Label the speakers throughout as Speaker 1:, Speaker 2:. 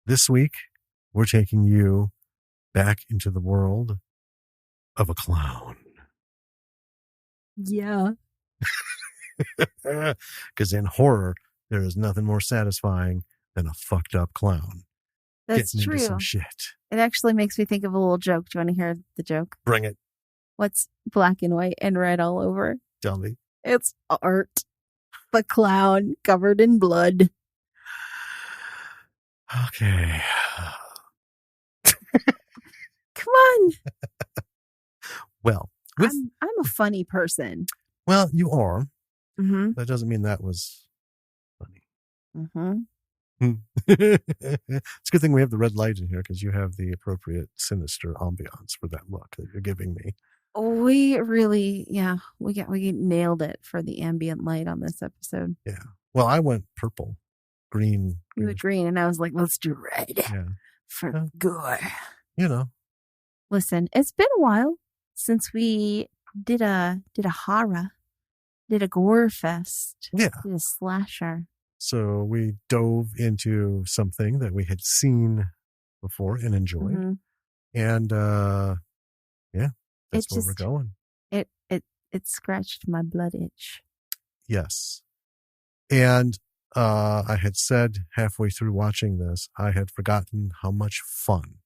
Speaker 1: This week, we're taking you back into the world of a clown.
Speaker 2: Yeah.
Speaker 1: Because in horror, there is nothing more satisfying than a fucked up clown.
Speaker 2: That's
Speaker 1: getting
Speaker 2: true.
Speaker 1: into some shit.
Speaker 2: It actually makes me think of a little joke. Do you want to hear the joke?
Speaker 1: Bring it.
Speaker 2: What's black and white and red all over?
Speaker 1: Tell me.
Speaker 2: It's art. The clown covered in blood.
Speaker 1: Okay.
Speaker 2: Come on.
Speaker 1: Well,
Speaker 2: I'm a funny person.
Speaker 1: Well, you are.
Speaker 2: Mm-hmm.
Speaker 1: That doesn't mean that was funny.
Speaker 2: Mm-hmm.
Speaker 1: It's a good thing we have the red light in here because you have the appropriate sinister ambiance for that look that you're giving me.
Speaker 2: We really, we nailed it for the ambient light on this episode.
Speaker 1: Yeah. Well, I went purple, green.
Speaker 2: You went green, and I was like, let's do red for gore.
Speaker 1: You know.
Speaker 2: Listen, it's been a while since we did a horror, did a gore fest, did a slasher.
Speaker 1: So we dove into something that we had seen before and enjoyed, and that's where we're going.
Speaker 2: It scratched my blood itch.
Speaker 1: Yes, and I had said halfway through watching this, I had forgotten how much fun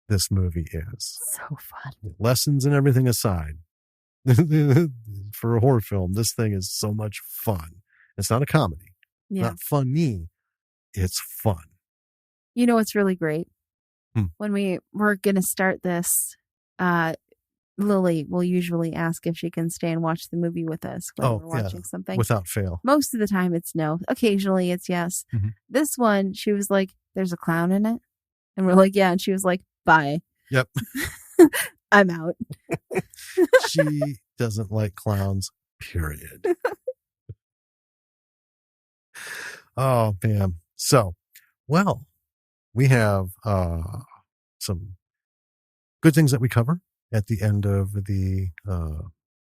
Speaker 1: this movie is.
Speaker 2: So fun.
Speaker 1: Lessons and everything aside, for a horror film, this thing is so much fun. It's not a comedy.
Speaker 2: Yeah.
Speaker 1: Not funny. It's fun.
Speaker 2: You know what's really great? When we're going to start this, Lily will usually ask if she can stay and watch the movie with us when we're watching something.
Speaker 1: Without fail.
Speaker 2: Most of the time it's no. Occasionally it's yes. Mm-hmm. This one, she was like, there's a clown in it. And we're like, yeah. And she was like, bye.
Speaker 1: Yep.
Speaker 2: I'm out.
Speaker 1: She doesn't like clowns, period. Oh, man. So, well, we have some good things that we cover at the end of the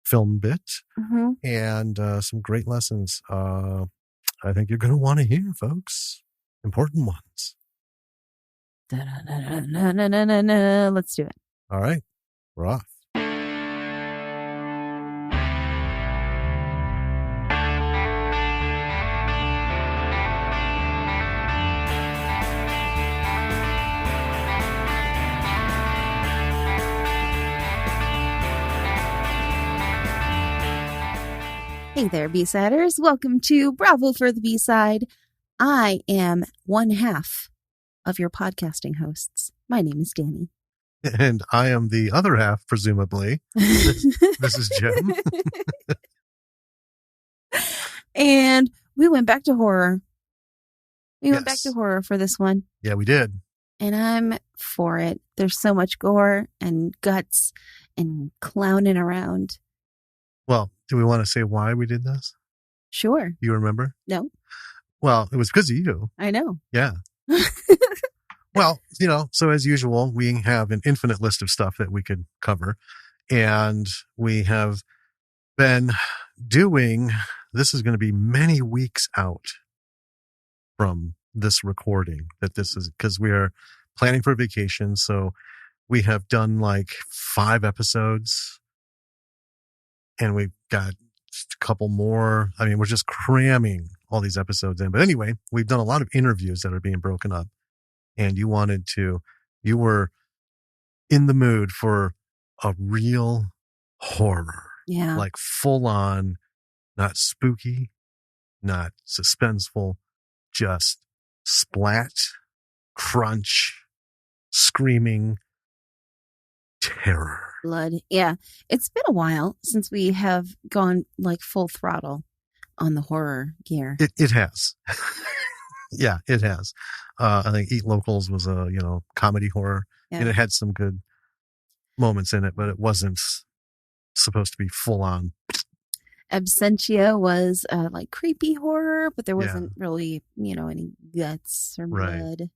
Speaker 1: film bit, and some great lessons I think you're going to want to hear, folks. Important ones.
Speaker 2: Let's do it.
Speaker 1: All right. We're off.
Speaker 2: Hey there, B-Siders. Welcome to Bravo for the B-Side. I am one half of your podcasting hosts. My name is Danny.
Speaker 1: And I am the other half, presumably. This is Jim.
Speaker 2: And we went back to horror. We went back to horror for this one.
Speaker 1: Yeah, we did.
Speaker 2: And I'm for it. There's so much gore and guts and clowning around.
Speaker 1: Well, do we want to say why we did this?
Speaker 2: Sure.
Speaker 1: You remember?
Speaker 2: No.
Speaker 1: Well, it was because of you.
Speaker 2: I know.
Speaker 1: Yeah. Well, so as usual, we have an infinite list of stuff that we could cover. And we have been doing, this is going to be many weeks out from this recording, that this is, because we are planning for vacation. So we have done like 5 episodes. And we've got just a couple more. I mean, we're just cramming all these episodes in. But anyway, we've done a lot of interviews that are being broken up. And you were in the mood for a real horror.
Speaker 2: Yeah.
Speaker 1: Like full on, not spooky, not suspenseful, just splat, crunch, screaming, terror.
Speaker 2: Blood. Yeah. It's been a while since we have gone like full throttle on the horror gear.
Speaker 1: It has. Yeah, it has. I think Eat Locals was a, comedy horror, and it had some good moments in it, but it wasn't supposed to be full on.
Speaker 2: Absentia was like creepy horror, but there wasn't really, any guts or blood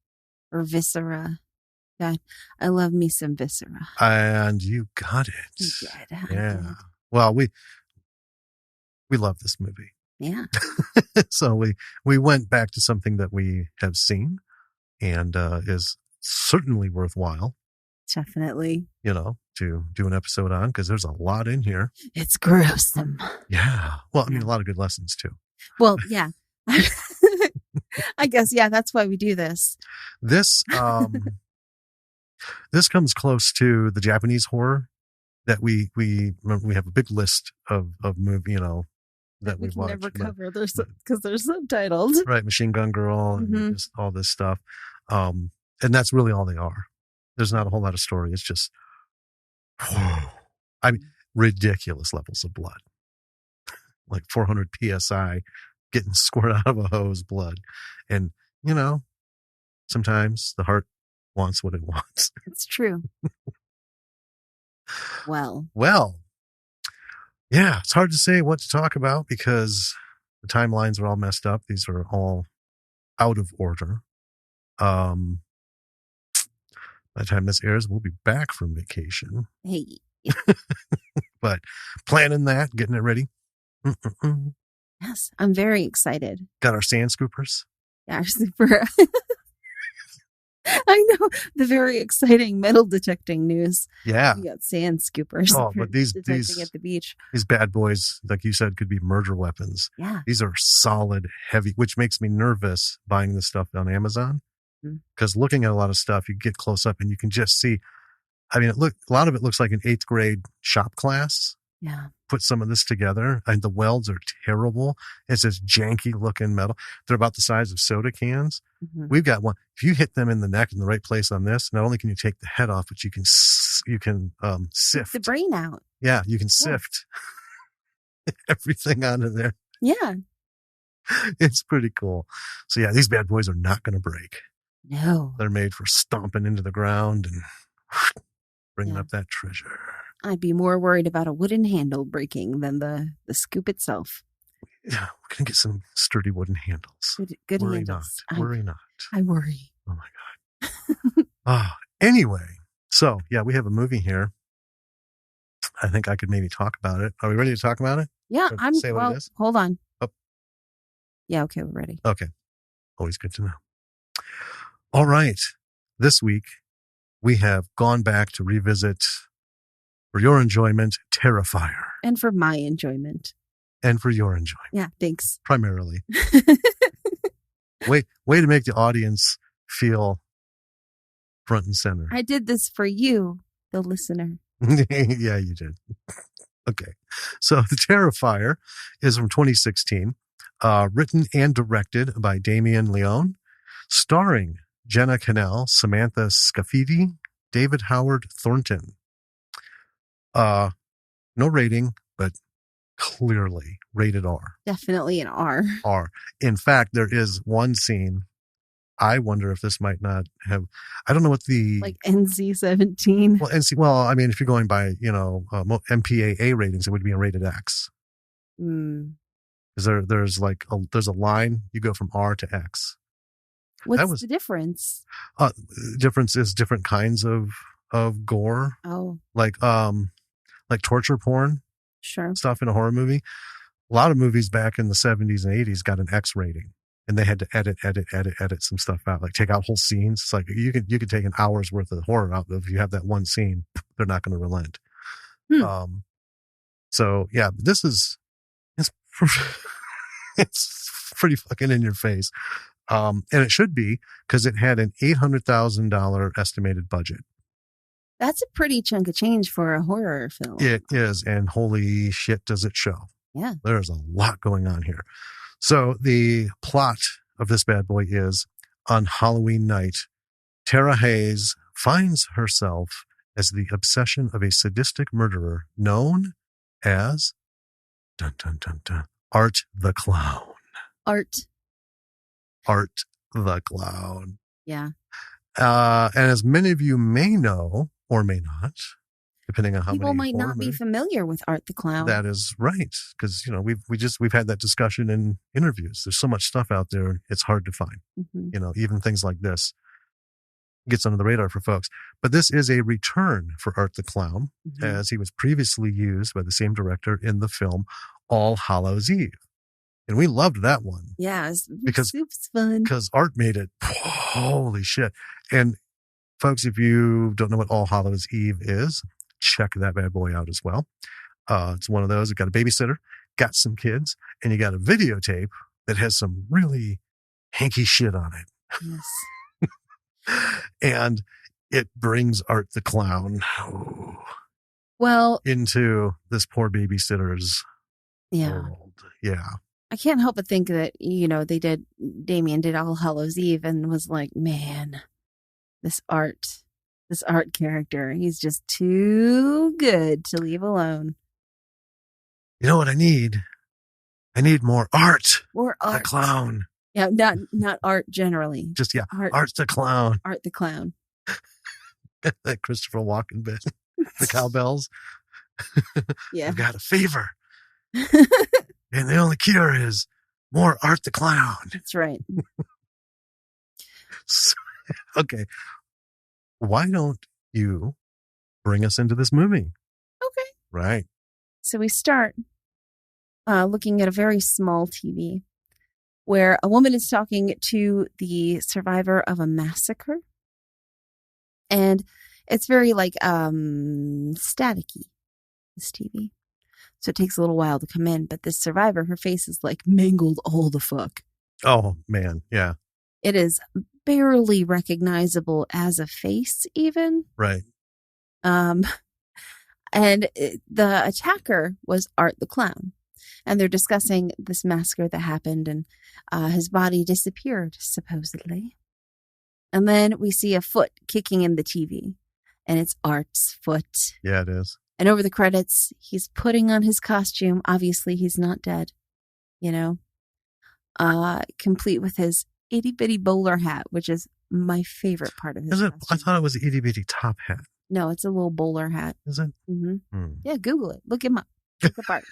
Speaker 2: or viscera. God, I love me some viscera.
Speaker 1: And you got it.
Speaker 2: You did.
Speaker 1: Yeah. Well, we love this movie.
Speaker 2: Yeah.
Speaker 1: So we went back to something that we have seen, and is certainly worthwhile.
Speaker 2: Definitely.
Speaker 1: To do an episode on, because there's a lot in here.
Speaker 2: It's gruesome.
Speaker 1: Yeah. Well, I mean, a lot of good lessons too.
Speaker 2: Well, yeah. I guess, yeah, that's why we do this.
Speaker 1: This comes close to the Japanese horror that we have a big list of movie, that we watch.
Speaker 2: Never cover because they're subtitled.
Speaker 1: Right. Machine Gun Girl and just all this stuff. And that's really all they are. There's not a whole lot of story. It's just, ridiculous levels of blood. Like 400 PSI getting squirted out of a hose blood. And, sometimes the heart wants what it wants.
Speaker 2: It's true. Well,
Speaker 1: yeah, it's hard to say what to talk about because the timelines are all messed up. These are all out of order. By the time this airs, we'll be back from vacation.
Speaker 2: Hey.
Speaker 1: But planning that, getting it ready.
Speaker 2: Yes, I'm very excited.
Speaker 1: Got our sand scoopers.
Speaker 2: Yeah, super. I know, the very exciting metal detecting news.
Speaker 1: Yeah.
Speaker 2: We got sand scoopers.
Speaker 1: Oh, but these
Speaker 2: at the beach.
Speaker 1: These bad boys, like you said, could be murder weapons.
Speaker 2: Yeah.
Speaker 1: These are solid, heavy, which makes me nervous buying this stuff on Amazon. Because looking at a lot of stuff, you get close up and you can just see. I mean, a lot of it looks like an 8th grade shop class.
Speaker 2: Yeah.
Speaker 1: Put some of this together, and the welds are terrible. It's this janky looking metal. They're about the size of soda cans. Mm-hmm. We've got one. If you hit them in the neck in the right place on this, not only can you take the head off, but you can sift
Speaker 2: the brain out.
Speaker 1: Yeah, you can sift everything out of there.
Speaker 2: Yeah.
Speaker 1: It's pretty cool. So yeah, these bad boys are not going to break.
Speaker 2: No.
Speaker 1: They're made for stomping into the ground and bringing up that treasure.
Speaker 2: I'd be more worried about a wooden handle breaking than the scoop itself.
Speaker 1: Yeah, we're going to get some sturdy wooden handles.
Speaker 2: Good
Speaker 1: worry
Speaker 2: handles.
Speaker 1: Worry not.
Speaker 2: I worry.
Speaker 1: Oh, my God. Anyway, so, yeah, we have a movie here. I think I could maybe talk about it. Are we ready to talk about it?
Speaker 2: Yeah,
Speaker 1: Say what it is?
Speaker 2: Hold on.
Speaker 1: Oh.
Speaker 2: Yeah, okay, we're ready.
Speaker 1: Okay. Always good to know. All right. This week, we have gone back to revisit, for your enjoyment, Terrifier.
Speaker 2: And for my enjoyment.
Speaker 1: And for your enjoyment.
Speaker 2: Yeah, thanks.
Speaker 1: Primarily. Way to make the audience feel front and center.
Speaker 2: I did this for you, the listener.
Speaker 1: Yeah, you did. Okay. So The Terrifier is from 2016, written and directed by Damien Leone, starring Jenna Cannell, Samantha Scafidi, David Howard Thornton. No rating, but clearly rated R.
Speaker 2: Definitely an R.
Speaker 1: R. In fact, there is one scene. I wonder if this might not have. I don't know what the
Speaker 2: like NC-17.
Speaker 1: Well, I mean, if you're going by MPAA ratings, it would be a rated X. Because there's a line you go from R to X.
Speaker 2: What's the difference?
Speaker 1: Difference is different kinds of gore.
Speaker 2: Oh,
Speaker 1: like torture porn.
Speaker 2: Sure.
Speaker 1: Stuff in a horror movie. A lot of movies back in the 70s and 80s got an X rating, and they had to edit some stuff out, like take out whole scenes. It's like you could take an hour's worth of horror out if you have that one scene. They're not going to relent. So yeah, it's pretty fucking in your face. And it should be, because it had an $800,000 estimated budget.
Speaker 2: That's a pretty chunk of change for a horror film.
Speaker 1: It is, and holy shit does it show.
Speaker 2: Yeah.
Speaker 1: There's a lot going on here. So the plot of this bad boy is, on Halloween night, Tara Hayes finds herself as the obsession of a sadistic murderer known as dun, dun, dun, dun, Art the Clown.
Speaker 2: Art
Speaker 1: the Clown.
Speaker 2: Yeah.
Speaker 1: And as many of you may know, or may not, depending on how
Speaker 2: people
Speaker 1: many
Speaker 2: might not be familiar with Art the Clown.
Speaker 1: That is right, because we've had that discussion in interviews. There's so much stuff out there; it's hard to find. Mm-hmm. Even things like this gets under the radar for folks. But this is a return for Art the Clown, as he was previously used by the same director in the film All Hallows Eve, and we loved that one.
Speaker 2: Yeah,
Speaker 1: because
Speaker 2: it's fun.
Speaker 1: Because Art made it Holy shit. And folks, if you don't know what All Hallows Eve is, check that bad boy out as well. It's one of those. You've got a babysitter, got some kids, and you got a videotape that has some really hanky shit on it.
Speaker 2: Yes.
Speaker 1: And it brings Art the Clown into this poor babysitter's world. Yeah.
Speaker 2: I can't help but think that, Damien did All Hallows Eve and was like, man, this art character, he's just too good to leave alone.
Speaker 1: You know what I need? I need more art.
Speaker 2: More art.
Speaker 1: The Clown.
Speaker 2: Yeah, not art generally.
Speaker 1: Just, Art the Clown.
Speaker 2: Art the Clown.
Speaker 1: That Christopher Walken bit. The cowbells.
Speaker 2: Yeah.
Speaker 1: I've got a fever. And the only cure is more Art the Clown.
Speaker 2: That's right.
Speaker 1: Okay. Why don't you bring us into this movie?
Speaker 2: Okay.
Speaker 1: Right.
Speaker 2: So we start looking at a very small TV where a woman is talking to the survivor of a massacre. And it's very staticky, this TV. So it takes a little while to come in. But this survivor, her face is mangled all the fuck.
Speaker 1: Oh, man. Yeah.
Speaker 2: It is barely recognizable as a face, even.
Speaker 1: Right.
Speaker 2: And the attacker was Art the Clown. And they're discussing this massacre that happened, and his body disappeared, supposedly. And then we see a foot kicking in the TV, and it's Art's foot.
Speaker 1: Yeah, it is.
Speaker 2: And over the credits, he's putting on his costume. Obviously, he's not dead, complete with his itty bitty bowler hat, which is my favorite part of his costume.
Speaker 1: I thought it was an itty bitty top hat.
Speaker 2: No, it's a little bowler hat.
Speaker 1: Is it?
Speaker 2: Mm-hmm. Yeah, Google it. Look him up. Look apart.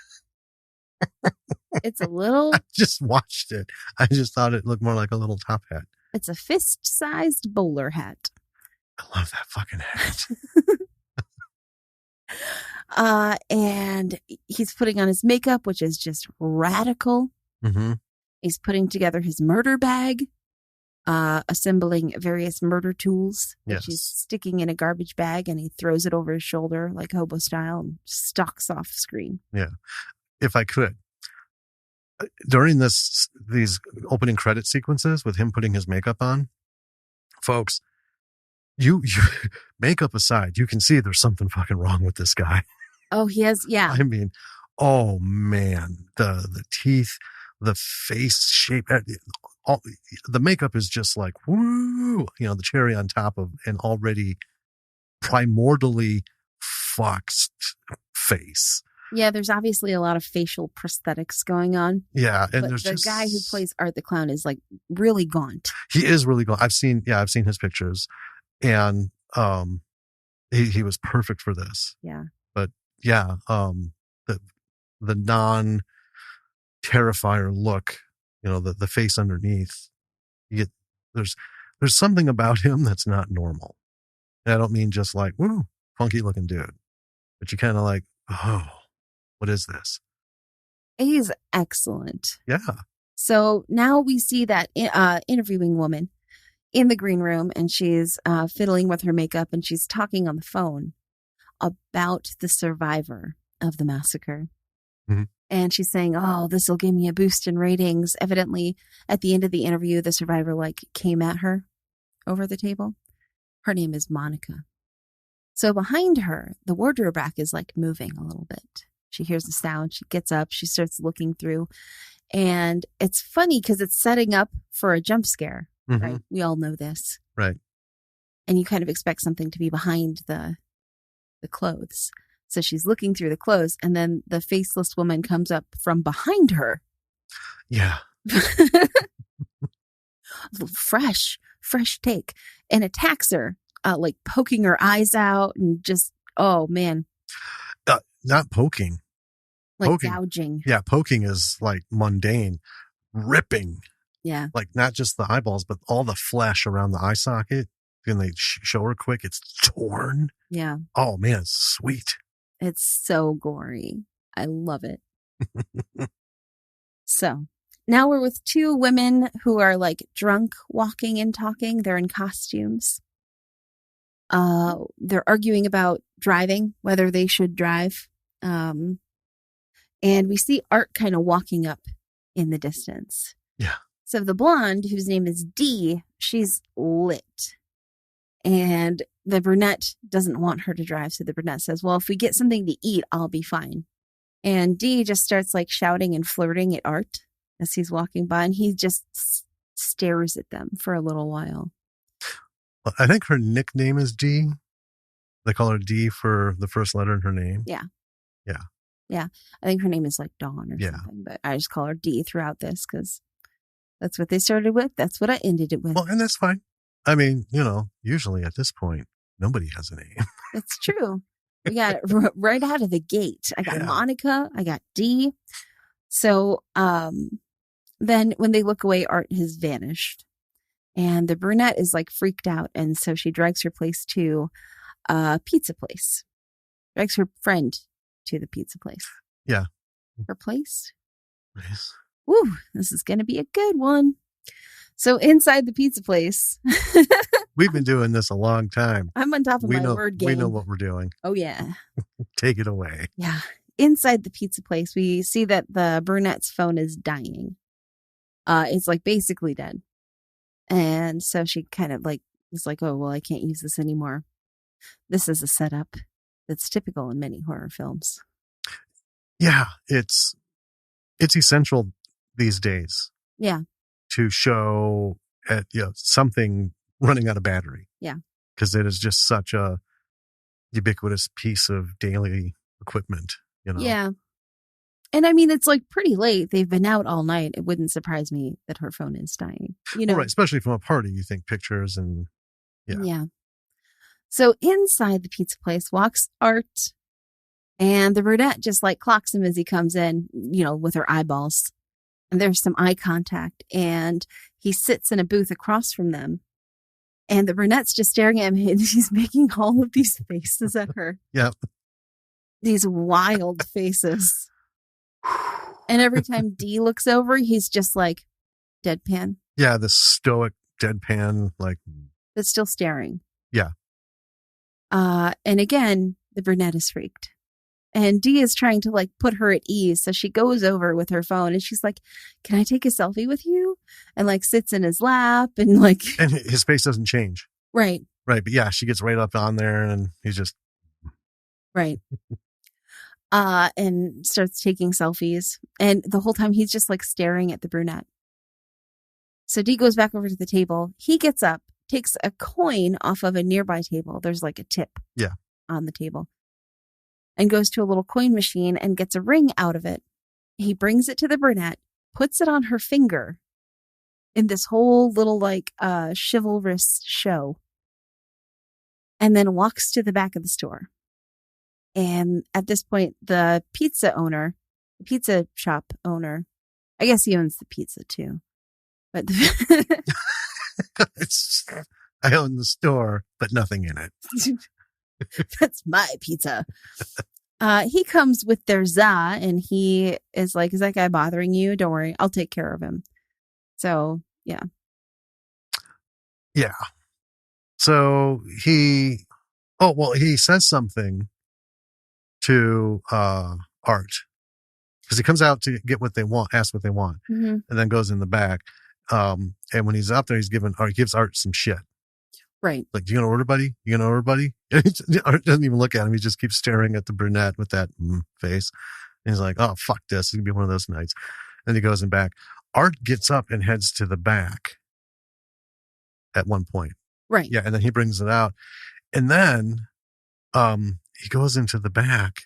Speaker 2: It's a little.
Speaker 1: I just watched it. I just thought it looked more like a little top hat.
Speaker 2: It's a fist-sized bowler hat.
Speaker 1: I love that fucking
Speaker 2: hat. And he's putting on his makeup, which is just radical.
Speaker 1: Mm-hmm.
Speaker 2: He's putting together his murder bag, assembling various murder tools, which he's sticking in a garbage bag, and he throws it over his shoulder like hobo style and stalks off screen.
Speaker 1: Yeah. If I could, during these opening credit sequences with him putting his makeup on, folks, you makeup aside, you can see there's something fucking wrong with this guy.
Speaker 2: Oh, he has, yeah.
Speaker 1: I mean, oh man, the teeth, the face shape, the makeup is just like, woo, the cherry on top of an already primordially fucked face.
Speaker 2: Yeah, there's obviously a lot of facial prosthetics going on.
Speaker 1: Yeah, and
Speaker 2: but
Speaker 1: there's
Speaker 2: the guy who plays Art the Clown is really gaunt.
Speaker 1: He is really gaunt. I've seen his pictures, and he was perfect for this.
Speaker 2: Yeah.
Speaker 1: But yeah, the non-Terrifier look, the face underneath, there's something about him that's not normal. And I don't mean just woo, funky looking dude, but you kind of oh. What is this?
Speaker 2: He's excellent.
Speaker 1: Yeah.
Speaker 2: So now we see that interviewing woman in the green room, and she's fiddling with her makeup, and she's talking on the phone about the survivor of the massacre.
Speaker 1: Mm-hmm.
Speaker 2: And she's saying, oh, this will give me a boost in ratings. Evidently, at the end of the interview, the survivor came at her over the table. Her name is Monica. So behind her, the wardrobe rack is moving a little bit. She hears the sound. She gets up. She starts looking through. And it's funny because it's setting up for a jump scare.
Speaker 1: Mm-hmm.
Speaker 2: Right? We all know this.
Speaker 1: Right.
Speaker 2: And you kind of expect something to be behind the clothes. So she's looking through the clothes, and then the faceless woman comes up from behind her.
Speaker 1: Yeah.
Speaker 2: fresh take, and attacks her, poking her eyes out, and just, oh man.
Speaker 1: Not poking. Poking.
Speaker 2: Gouging.
Speaker 1: Yeah, poking is mundane. Ripping.
Speaker 2: Yeah.
Speaker 1: Not just the eyeballs, but all the flesh around the eye socket. When they show her quick, it's torn.
Speaker 2: Yeah.
Speaker 1: Oh man, it's sweet.
Speaker 2: It's so gory. I love it. So now we're with two women who are like drunk, walking and talking. They're in costumes. They're arguing about driving, whether they should drive. And we see Art kind of walking up in the distance.
Speaker 1: Yeah.
Speaker 2: So the blonde, whose name is Dee, she's lit. And the brunette doesn't want her to drive. So the brunette says, well, if we get something to eat, I'll be fine. And Dee just starts like shouting and flirting at Art as he's walking by. And he just stares at them for a little while.
Speaker 1: Well, I think her nickname is Dee. They call her Dee for the first letter in her name.
Speaker 2: Yeah.
Speaker 1: Yeah.
Speaker 2: Yeah. I think her name is like Dawn or something. But I just call her Dee throughout this because that's what they started with. That's what I ended it with.
Speaker 1: Well, and that's fine. I mean, usually at this point, nobody has a name.
Speaker 2: It's true. We got it right out of the gate. I got Monica. I got Dee. So then when they look away, Art has vanished. And the brunette is like freaked out. And so she drags her place to a pizza place. Drags her friend to the pizza place.
Speaker 1: Yeah.
Speaker 2: Her place.
Speaker 1: Nice.
Speaker 2: Woo, this is going to be a good one. So inside the pizza place.
Speaker 1: We've been doing this a long time.
Speaker 2: I'm on top of my word game.
Speaker 1: We know what we're doing.
Speaker 2: Oh, yeah.
Speaker 1: Take it away.
Speaker 2: Yeah. Inside the pizza place, we see that the brunette's phone is dying. It's like basically dead. And so she kind of like is like, oh, well, I can't use this anymore. This is a setup that's typical in many horror films.
Speaker 1: Yeah, it's essential these days.
Speaker 2: Yeah.
Speaker 1: To show something running out of battery.
Speaker 2: Yeah.
Speaker 1: Because it is just such a ubiquitous piece of daily equipment,
Speaker 2: Yeah. And I mean, it's like pretty late. They've been out all night. It wouldn't surprise me that her phone is dying.
Speaker 1: Right. Especially from a party, you think pictures and
Speaker 2: Yeah. So inside the pizza place walks Art, and the brunette just like clocks him as he comes in, with her eyeballs. And there's some eye contact, and he sits in a booth across from them. And the brunette's just staring at him, and she's making all of these faces at her.
Speaker 1: Yeah.
Speaker 2: These wild faces. And every time Dee looks over, he's just like deadpan.
Speaker 1: Yeah, the stoic deadpan, like.
Speaker 2: But still staring.
Speaker 1: Yeah.
Speaker 2: And again, the brunette is freaked. And Dee is trying to like put her at ease. So she goes over with her phone and she's like, can I take a selfie with you? And like sits in his lap and like.
Speaker 1: And his face doesn't change.
Speaker 2: Right.
Speaker 1: Right. But yeah, she gets right up on there and he's just.
Speaker 2: Right. And starts taking selfies. And the whole time he's just like staring at the brunette. So Dee goes back over to the table. He gets up, takes a coin off of a nearby table. There's like a tip on the table. And goes to a little coin machine and gets a ring out of it. He brings it to the brunette, puts it on her finger in this whole little like chivalrous show. And then walks to the back of the store. And at this point, the pizza shop owner, I guess he owns the pizza too. But
Speaker 1: I own the store, but nothing in it.
Speaker 2: That's my pizza. He comes with their za, and he is like, is that guy bothering you? Don't worry, I'll take care of him. So, yeah.
Speaker 1: Yeah. So he says something to Art. Because he comes out to get what they want, ask what they want, and then goes in the back. And when he's up there, he gives Art some shit.
Speaker 2: Right.
Speaker 1: Like, you gonna order, buddy? You gonna order, buddy? Art doesn't even look at him. He just keeps staring at the brunette with that face. And he's like, oh, fuck this. It's gonna be one of those nights. And he goes in back. Art gets up and heads to the back at one point.
Speaker 2: Right.
Speaker 1: Yeah. And then he brings it out. And then he goes into the back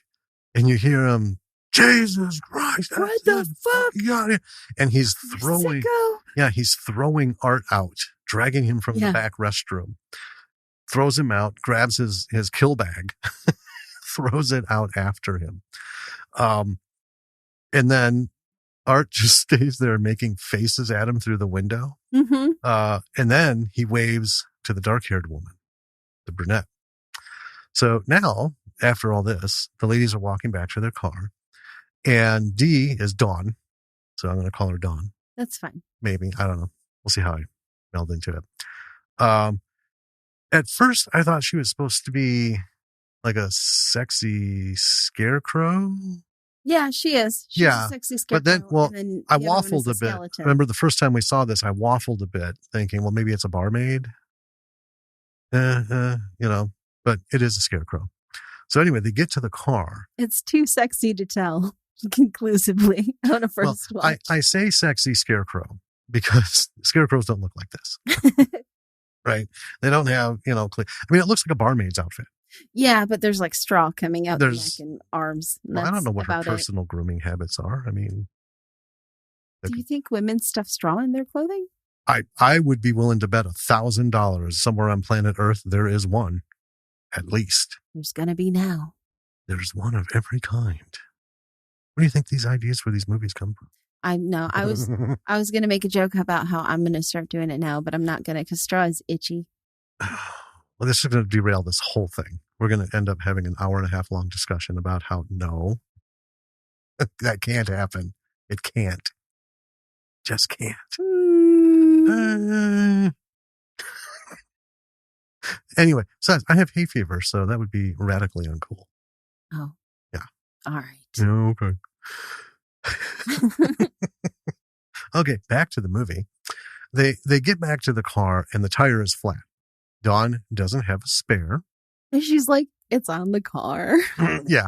Speaker 1: and you hear him, Jesus Christ.
Speaker 2: What the fuck?
Speaker 1: Yeah. And he's throwing Art out, dragging him from the back restroom, throws him out, grabs his kill bag, throws it out after him. And then Art just stays there making faces at him through the window.
Speaker 2: Mm-hmm.
Speaker 1: And then he waves to the dark-haired woman, the brunette. So now, after all this, the ladies are walking back to their car. And Dee is Dawn. So I'm going to call her Dawn.
Speaker 2: That's fine.
Speaker 1: Maybe. I don't know. We'll see how I meld into it. At first, I thought she was supposed to be like a sexy scarecrow.
Speaker 2: Yeah, she is. She's a sexy scarecrow.
Speaker 1: But then, I waffled a bit.
Speaker 2: Skeleton.
Speaker 1: Remember the first time we saw this, I waffled a bit, thinking, well, maybe it's a barmaid. But it is a scarecrow. So anyway, they get to the car.
Speaker 2: It's too sexy to tell conclusively on a first watch.
Speaker 1: I say sexy scarecrow because scarecrows don't look like this. Right? They don't have, it looks like a barmaid's outfit.
Speaker 2: Yeah, but there's like straw coming out the neck and arms.
Speaker 1: Well, I don't know what her personal grooming habits are. I mean,
Speaker 2: do you think women stuff straw in their clothing?
Speaker 1: I would be willing to bet $1,000 somewhere on planet Earth there is one, at least.
Speaker 2: There's gonna be now.
Speaker 1: There's one of every kind. Where do you think these ideas for these movies come from?
Speaker 2: I know. I was going to make a joke about how I'm going to start doing it now, but I'm not going to because straw is itchy.
Speaker 1: Well, this is going to derail this whole thing. We're going to end up having an hour and a half long discussion about how no, that can't happen. It can't. Just can't. Anyway, so I have hay fever, so that would be radically uncool.
Speaker 2: Oh.
Speaker 1: Yeah.
Speaker 2: All right.
Speaker 1: Yeah, okay. Okay, back to the movie. They get back to the car and the tire is flat. Dawn doesn't have a spare.
Speaker 2: And she's like, it's on the car.
Speaker 1: Yeah.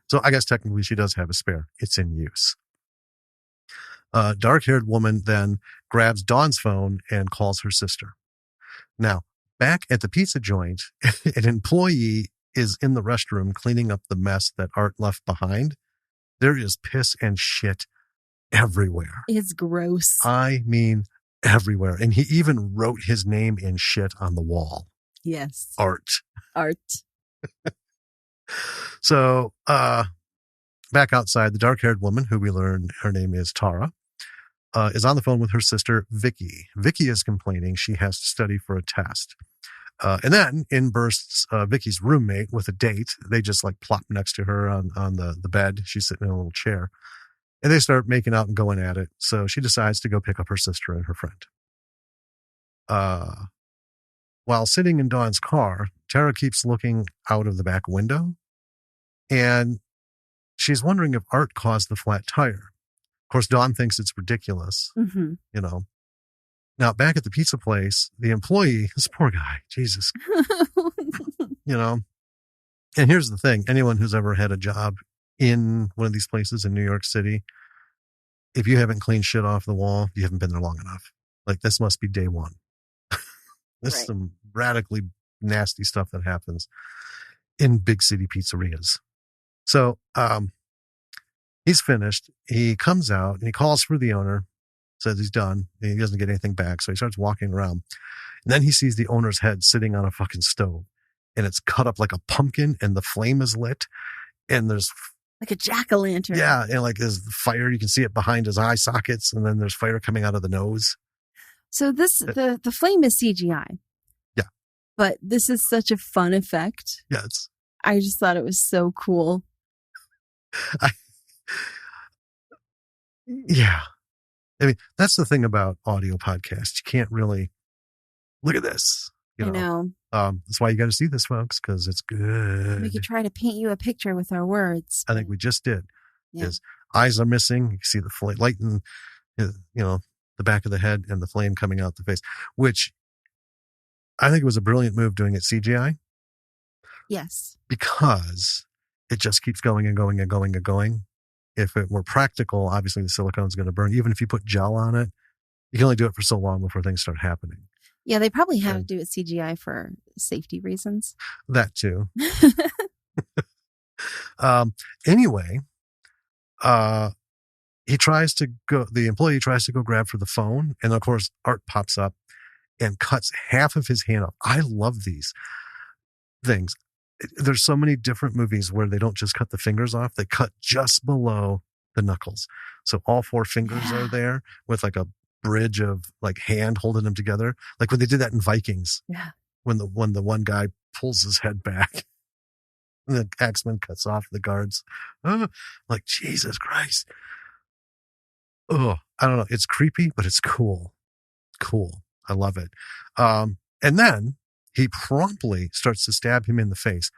Speaker 1: So I guess technically she does have a spare. It's in use. Dark-haired woman then grabs Dawn's phone and calls her sister. Now, back at the pizza joint, an employee is in the restroom cleaning up the mess that Art left behind. There is piss and shit everywhere.
Speaker 2: It's gross.
Speaker 1: I mean, everywhere. And he even wrote his name in shit on the wall.
Speaker 2: Yes.
Speaker 1: Art. So, back outside, the dark-haired woman, who we learn her name is Tara, is on the phone with her sister, Vicky. Vicky is complaining she has to study for a test. And then in bursts Vicky's roommate with a date. They just like plop next to her on the bed. She's sitting in a little chair. And they start making out and going at it. So she decides to go pick up her sister and her friend. While sitting in Dawn's car, Tara keeps looking out of the back window. And she's wondering if Art caused the flat tire. Of course, Dawn thinks it's ridiculous, Now, back at the pizza place, the employee, this poor guy, Jesus, And here's the thing. Anyone who's ever had a job in one of these places in New York City, if you haven't cleaned shit off the wall, you haven't been there long enough. Like, this must be day one. This is some radically nasty stuff that happens in big city pizzerias. So, he's finished. He comes out and he calls for the owner, says he's done. He doesn't get anything back. So he starts walking around. And then he sees the owner's head sitting on a fucking stove. And it's cut up like a pumpkin and the flame is lit. And there's
Speaker 2: like a jack-o'-lantern.
Speaker 1: Yeah. And like there's fire. You can see it behind his eye sockets. And then there's fire coming out of the nose.
Speaker 2: So the flame is CGI.
Speaker 1: Yeah.
Speaker 2: But this is such a fun effect.
Speaker 1: Yes.
Speaker 2: I just thought it was so cool.
Speaker 1: Yeah. I mean, that's the thing about audio podcasts. You can't really look at this.
Speaker 2: I know.
Speaker 1: That's why you got to see this, folks, because it's good.
Speaker 2: We could try to paint you a picture with our words.
Speaker 1: I think we just did. Yeah. His eyes are missing. You can see the light in, the back of the head and the flame coming out the face, which I think it was a brilliant move doing it CGI.
Speaker 2: Yes.
Speaker 1: Because it just keeps going and going and going and going. If it were practical, obviously the silicone's going to burn. Even if you put gel on it, you can only do it for so long before things start happening.
Speaker 2: Yeah, they probably had to do it CGI for safety reasons.
Speaker 1: That too. Anyway, the employee tries to go grab for the phone. And of course, Art pops up and cuts half of his hand off. I love these things. There's so many different movies where they don't just cut the fingers off. They cut just below the knuckles. So all four fingers are there with like a bridge of like hand holding them together. Like when they did that in Vikings.
Speaker 2: Yeah.
Speaker 1: When the one guy pulls his head back and the axeman cuts off the guards. Like, Jesus Christ. oh, I don't know. It's creepy, but it's cool. Cool. I love it. And then he promptly starts to stab him in the face.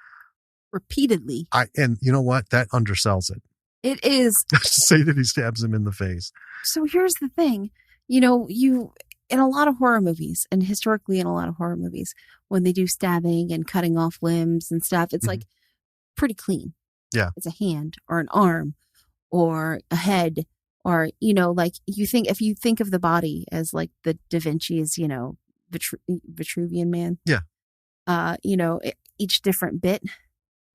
Speaker 2: Repeatedly.
Speaker 1: And you know what? That undersells it.
Speaker 2: It is.
Speaker 1: To say that he stabs him in the face.
Speaker 2: So here's the thing. In a lot of horror movies, and historically in a lot of horror movies, when they do stabbing and cutting off limbs and stuff, it's like pretty clean.
Speaker 1: Yeah.
Speaker 2: It's a hand or an arm or a head or, like if you think of the body as like the Da Vinci's, Vitruvian Man.
Speaker 1: Yeah.
Speaker 2: Each different bit.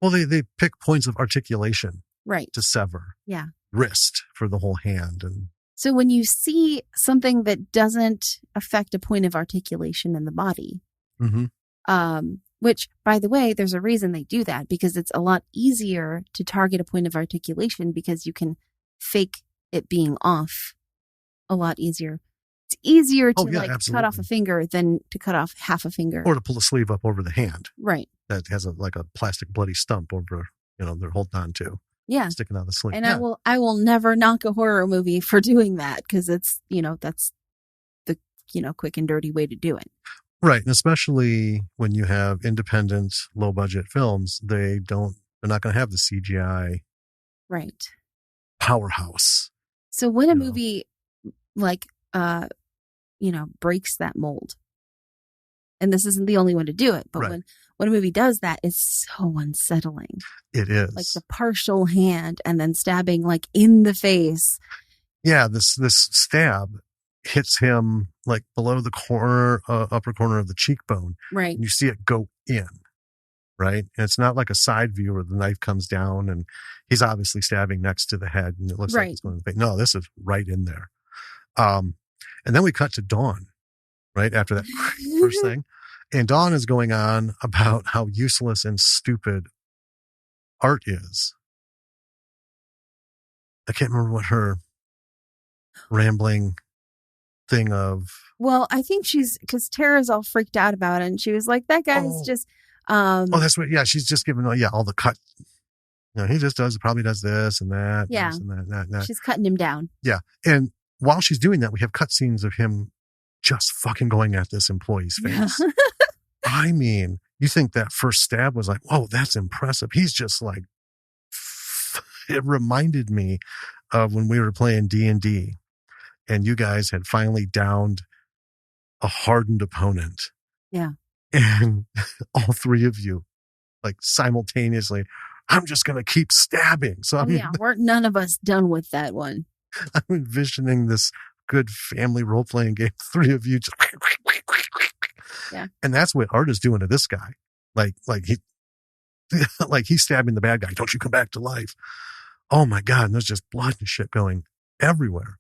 Speaker 1: Well, they pick points of articulation.
Speaker 2: Right.
Speaker 1: To sever.
Speaker 2: Yeah.
Speaker 1: Wrist for the whole hand. And
Speaker 2: so when you see something that doesn't affect a point of articulation in the body, which, by the way, there's a reason they do that, because it's a lot easier to target a point of articulation because you can fake it being off a lot easier. It's easier to cut off a finger than to cut off half a finger.
Speaker 1: Or to pull the sleeve up over the hand.
Speaker 2: Right.
Speaker 1: That has a plastic bloody stump over, they're holding on to.
Speaker 2: Yeah.
Speaker 1: Sticking out of the sleeve.
Speaker 2: And I will never knock a horror movie for doing that, because it's, that's the, quick and dirty way to do it.
Speaker 1: Right. And especially when you have independent, low budget films, they're not going to have the CGI.
Speaker 2: Right.
Speaker 1: Powerhouse.
Speaker 2: So when a movie breaks that mold, and this isn't the only one to do it, but when a movie does that, it's so unsettling.
Speaker 1: It is.
Speaker 2: Like the partial hand and then stabbing in the face.
Speaker 1: Yeah, this stab hits him below the upper corner of the cheekbone.
Speaker 2: Right.
Speaker 1: And you see it go in. Right. And it's not like a side view where the knife comes down and he's obviously stabbing next to the head and it looks like it's going to the face. No, this is right in there. And then we cut to Dawn, right after that first thing. And Dawn is going on about how useless and stupid art is. I can't remember what her rambling thing of.
Speaker 2: Well, I think because Tara's all freaked out about it, and she was like, "That guy's just."
Speaker 1: That's what. Yeah, she's just giving all the cut. He just probably does this and that.
Speaker 2: Yeah,
Speaker 1: this and that.
Speaker 2: She's cutting him down.
Speaker 1: Yeah, and while she's doing that, we have cutscenes of him just fucking going at this employee's face. I mean, you think that first stab was like, whoa, that's impressive. He's just like, it reminded me of when we were playing D&D and you guys had finally downed a hardened opponent.
Speaker 2: Yeah.
Speaker 1: And all three of you, simultaneously, I'm just going to keep stabbing. So
Speaker 2: weren't none of us done with that one.
Speaker 1: I'm envisioning this good family role-playing game. Three of you just...
Speaker 2: Yeah.
Speaker 1: And that's what Art is doing to this guy. He's stabbing the bad guy. Don't you come back to life. Oh my God. And there's just blood and shit going everywhere.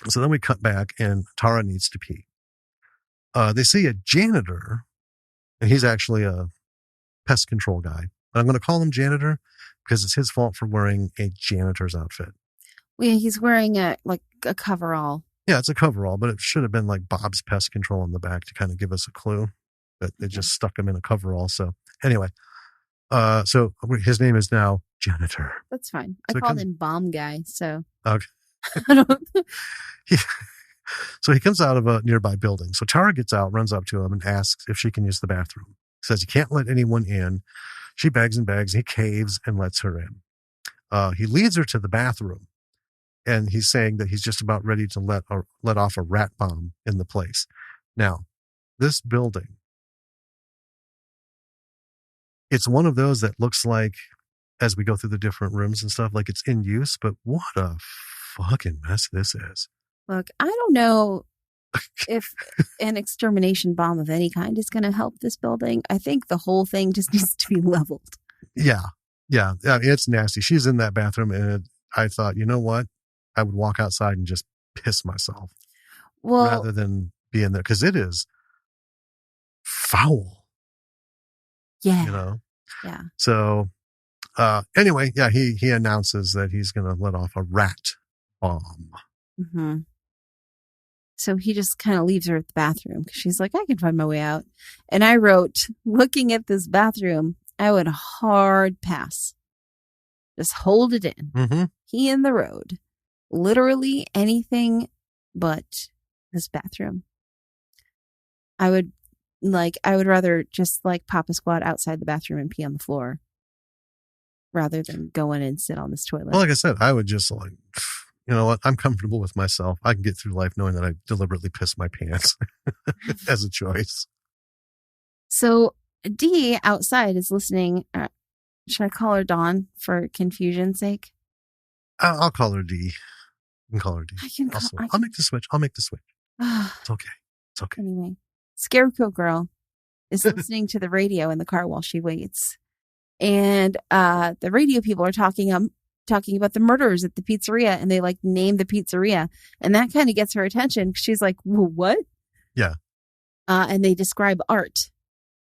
Speaker 1: So then we cut back and Tara needs to pee. They see a janitor, and he's actually a pest control guy. But I'm going to call him janitor because it's his fault for wearing a janitor's outfit.
Speaker 2: Well, yeah, he's wearing a coverall.
Speaker 1: Yeah, it's a coverall, but it should have been Bob's Pest Control on the back to kind of give us a clue. But they just stuck him in a coverall. So anyway, so his name is now Janitor.
Speaker 2: That's fine. I called him Bomb Guy. So
Speaker 1: okay.
Speaker 2: I don't.
Speaker 1: So he comes out of a nearby building. So Tara gets out, runs up to him, and asks if she can use the bathroom. Says he can't let anyone in. She begs and begs. He caves and lets her in. He leads her to the bathroom. And he's saying that he's just about ready to let off a rat bomb in the place. Now, this building, it's one of those that looks like, as we go through the different rooms and stuff, like it's in use, but what a fucking mess this is.
Speaker 2: Look, I don't know if an extermination bomb of any kind is going to help this building. I think the whole thing just needs to be leveled.
Speaker 1: Yeah. Yeah. It's nasty. She's in that bathroom and I thought, you know what? I would walk outside and just piss myself rather than be in there because it is foul.
Speaker 2: Yeah. Yeah.
Speaker 1: So anyway, yeah, he announces that he's going to let off a rat bomb.
Speaker 2: Mm-hmm. So he just kind of leaves her at the bathroom because she's like, I can find my way out. And I wrote, looking at this bathroom, I would hard pass. Just hold it in.
Speaker 1: Mm-hmm.
Speaker 2: He in the road. literally anything but this bathroom. I would rather just like pop a squat outside the bathroom and pee on the floor rather than go in and sit on this toilet.
Speaker 1: Well, like I said, I would just like, you know what? I'm comfortable with myself. I can get through life knowing that I deliberately pissed my pants as a choice.
Speaker 2: So Dee outside is listening. Should I call her Dawn for confusion's sake?
Speaker 1: I'll call her D. You can call her D. I'll make the switch. It's okay. It's okay.
Speaker 2: Anyway, Scarecrow Girl is listening to the radio in the car while she waits. And the radio people are talking about the murders at the pizzeria, and they like name the pizzeria. And that kind of gets her attention. She's like, what?
Speaker 1: Yeah.
Speaker 2: And they describe Art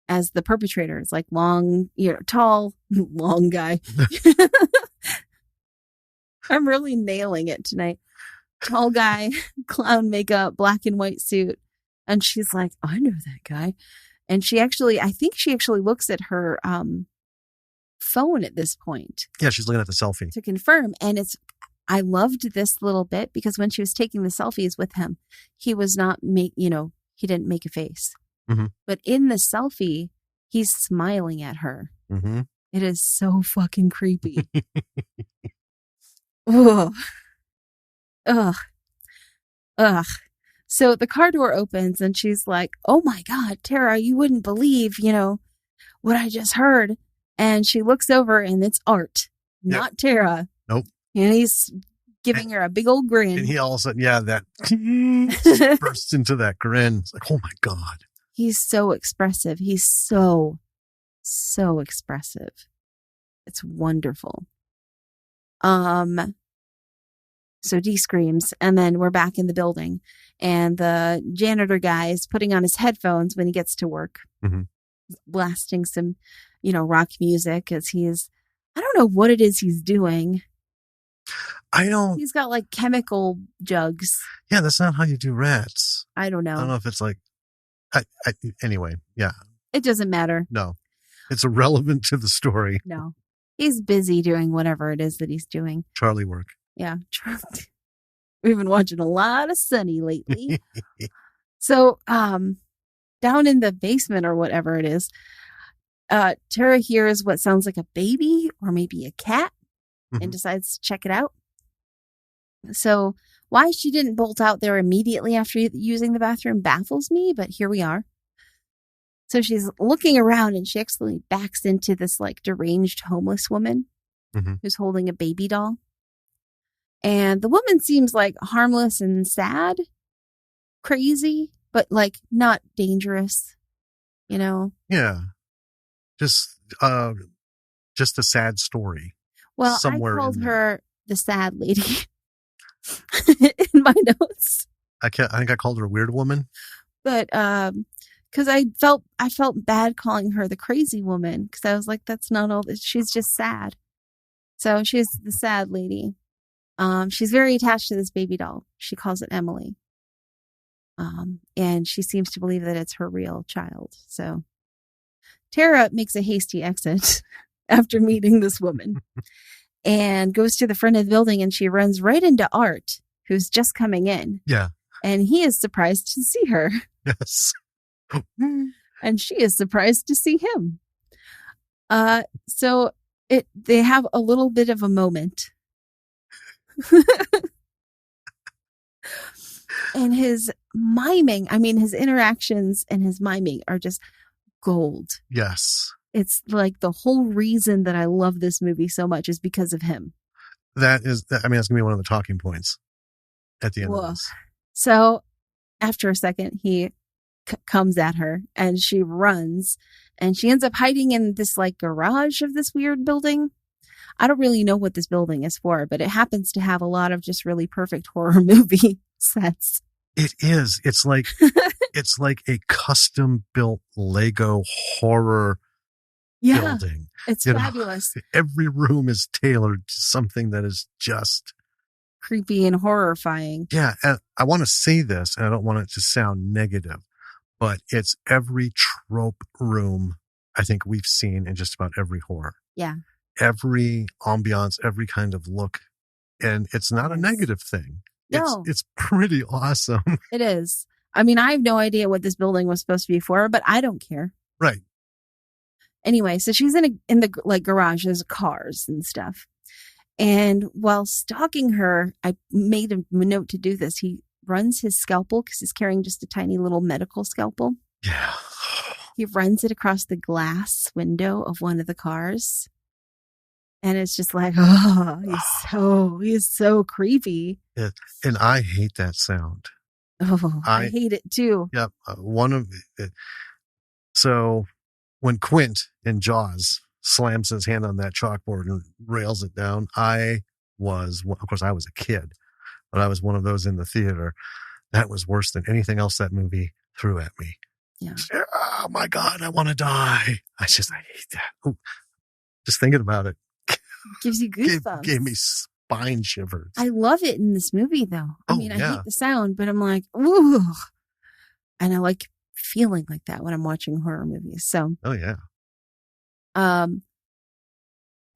Speaker 2: as the perpetrator. It's like long, tall, long guy. I'm really nailing it tonight. Tall guy, clown makeup, black and white suit. And she's like, I know that guy. And I think she actually looks at her phone at this point.
Speaker 1: Yeah, she's looking at the selfie.
Speaker 2: To confirm. And I loved this little bit because when she was taking the selfies with him, he was not he didn't make a face.
Speaker 1: Mm-hmm.
Speaker 2: But in the selfie, he's smiling at her.
Speaker 1: Mm-hmm.
Speaker 2: It is so fucking creepy. Ugh. Ugh. Ugh. So the car door opens and she's like, oh my God, Tara, you wouldn't believe, what I just heard. And she looks over and it's Art, not Tara.
Speaker 1: Nope.
Speaker 2: And he's giving her a big old grin.
Speaker 1: And he all of a sudden, that bursts into that grin. It's like, oh my God.
Speaker 2: He's so expressive. He's so, so expressive. It's wonderful. So Dee screams, and then we're back in the building, and the janitor guy is putting on his headphones when he gets to work, blasting some, rock music as I don't know what it is he's doing. He's got like chemical jugs.
Speaker 1: Yeah, that's not how you do rats.
Speaker 2: I don't know.
Speaker 1: I don't know if it's like, anyway, yeah.
Speaker 2: It doesn't matter.
Speaker 1: No, it's irrelevant to the story.
Speaker 2: No, he's busy doing whatever it is that he's doing.
Speaker 1: Charlie work.
Speaker 2: Yeah. We've been watching a lot of Sunny lately. So, down in the basement or whatever it is, Tara hears what sounds like a baby or maybe a cat and decides to check it out. So why she didn't bolt out there immediately after using the bathroom baffles me, but here we are. So she's looking around and she actually backs into this like deranged homeless woman who's holding a baby doll. And the woman seems like harmless and sad, crazy, but like not dangerous,
Speaker 1: Yeah. Just a sad story.
Speaker 2: Well, I called her the sad lady in my notes.
Speaker 1: I think I called her a weird woman.
Speaker 2: But because I felt bad calling her the crazy woman because I was like, that's not all. She's just sad. So she's the sad lady. She's very attached to this baby doll. She calls it Emily. And she seems to believe that it's her real child. So Tara makes a hasty exit after meeting this woman and goes to the front of the building, and she runs right into Art, who's just coming in.
Speaker 1: Yeah.
Speaker 2: And he is surprised to see her.
Speaker 1: Yes.
Speaker 2: And she is surprised to see him. So they have a little bit of a moment. And his miming, his interactions and his miming are just gold.
Speaker 1: Yes.
Speaker 2: It's like the whole reason that I love this movie so much is because of him.
Speaker 1: That's going to be one of the talking points at the end of this.
Speaker 2: So after a second, he comes at her and she runs and she ends up hiding in this like garage of this weird building. I don't really know what this building is for, but it happens to have a lot of just really perfect horror movie sets.
Speaker 1: It is. It's like it's like a custom built Lego horror building.
Speaker 2: It's fabulous.
Speaker 1: Every room is tailored to something that is just
Speaker 2: creepy and horrifying.
Speaker 1: Yeah, and I want to say this, and I don't want it to sound negative, but it's every trope room I think we've seen in just about every horror.
Speaker 2: Yeah.
Speaker 1: Every ambiance, every kind of look And it's not a negative thing.
Speaker 2: No.
Speaker 1: It's pretty awesome.
Speaker 2: It is. I mean, I have no idea what this building was supposed to be for, but I don't care.
Speaker 1: Right.
Speaker 2: Anyway, so she's in the like garage. There's cars and stuff. And while stalking her, I made a note to do this. He runs his scalpel because he's carrying just a tiny little medical scalpel.
Speaker 1: Yeah.
Speaker 2: He runs it across the glass window of one of the cars. And it's just like, he's so creepy.
Speaker 1: Yeah. And I hate that sound.
Speaker 2: Oh, I hate it too.
Speaker 1: Yep. So when Quint in Jaws slams his hand on that chalkboard and rails it down, of course I was a kid, but I was one of those in the theater. That was worse than anything else that movie threw at me.
Speaker 2: Yeah.
Speaker 1: Oh my God, I want to die. I hate that. Ooh, just thinking about it.
Speaker 2: Gives you goosebumps.
Speaker 1: Gave me spine shivers.
Speaker 2: I love it in this movie, though. I hate the sound, but I'm like, ooh. And I like feeling like that when I'm watching horror movies. So,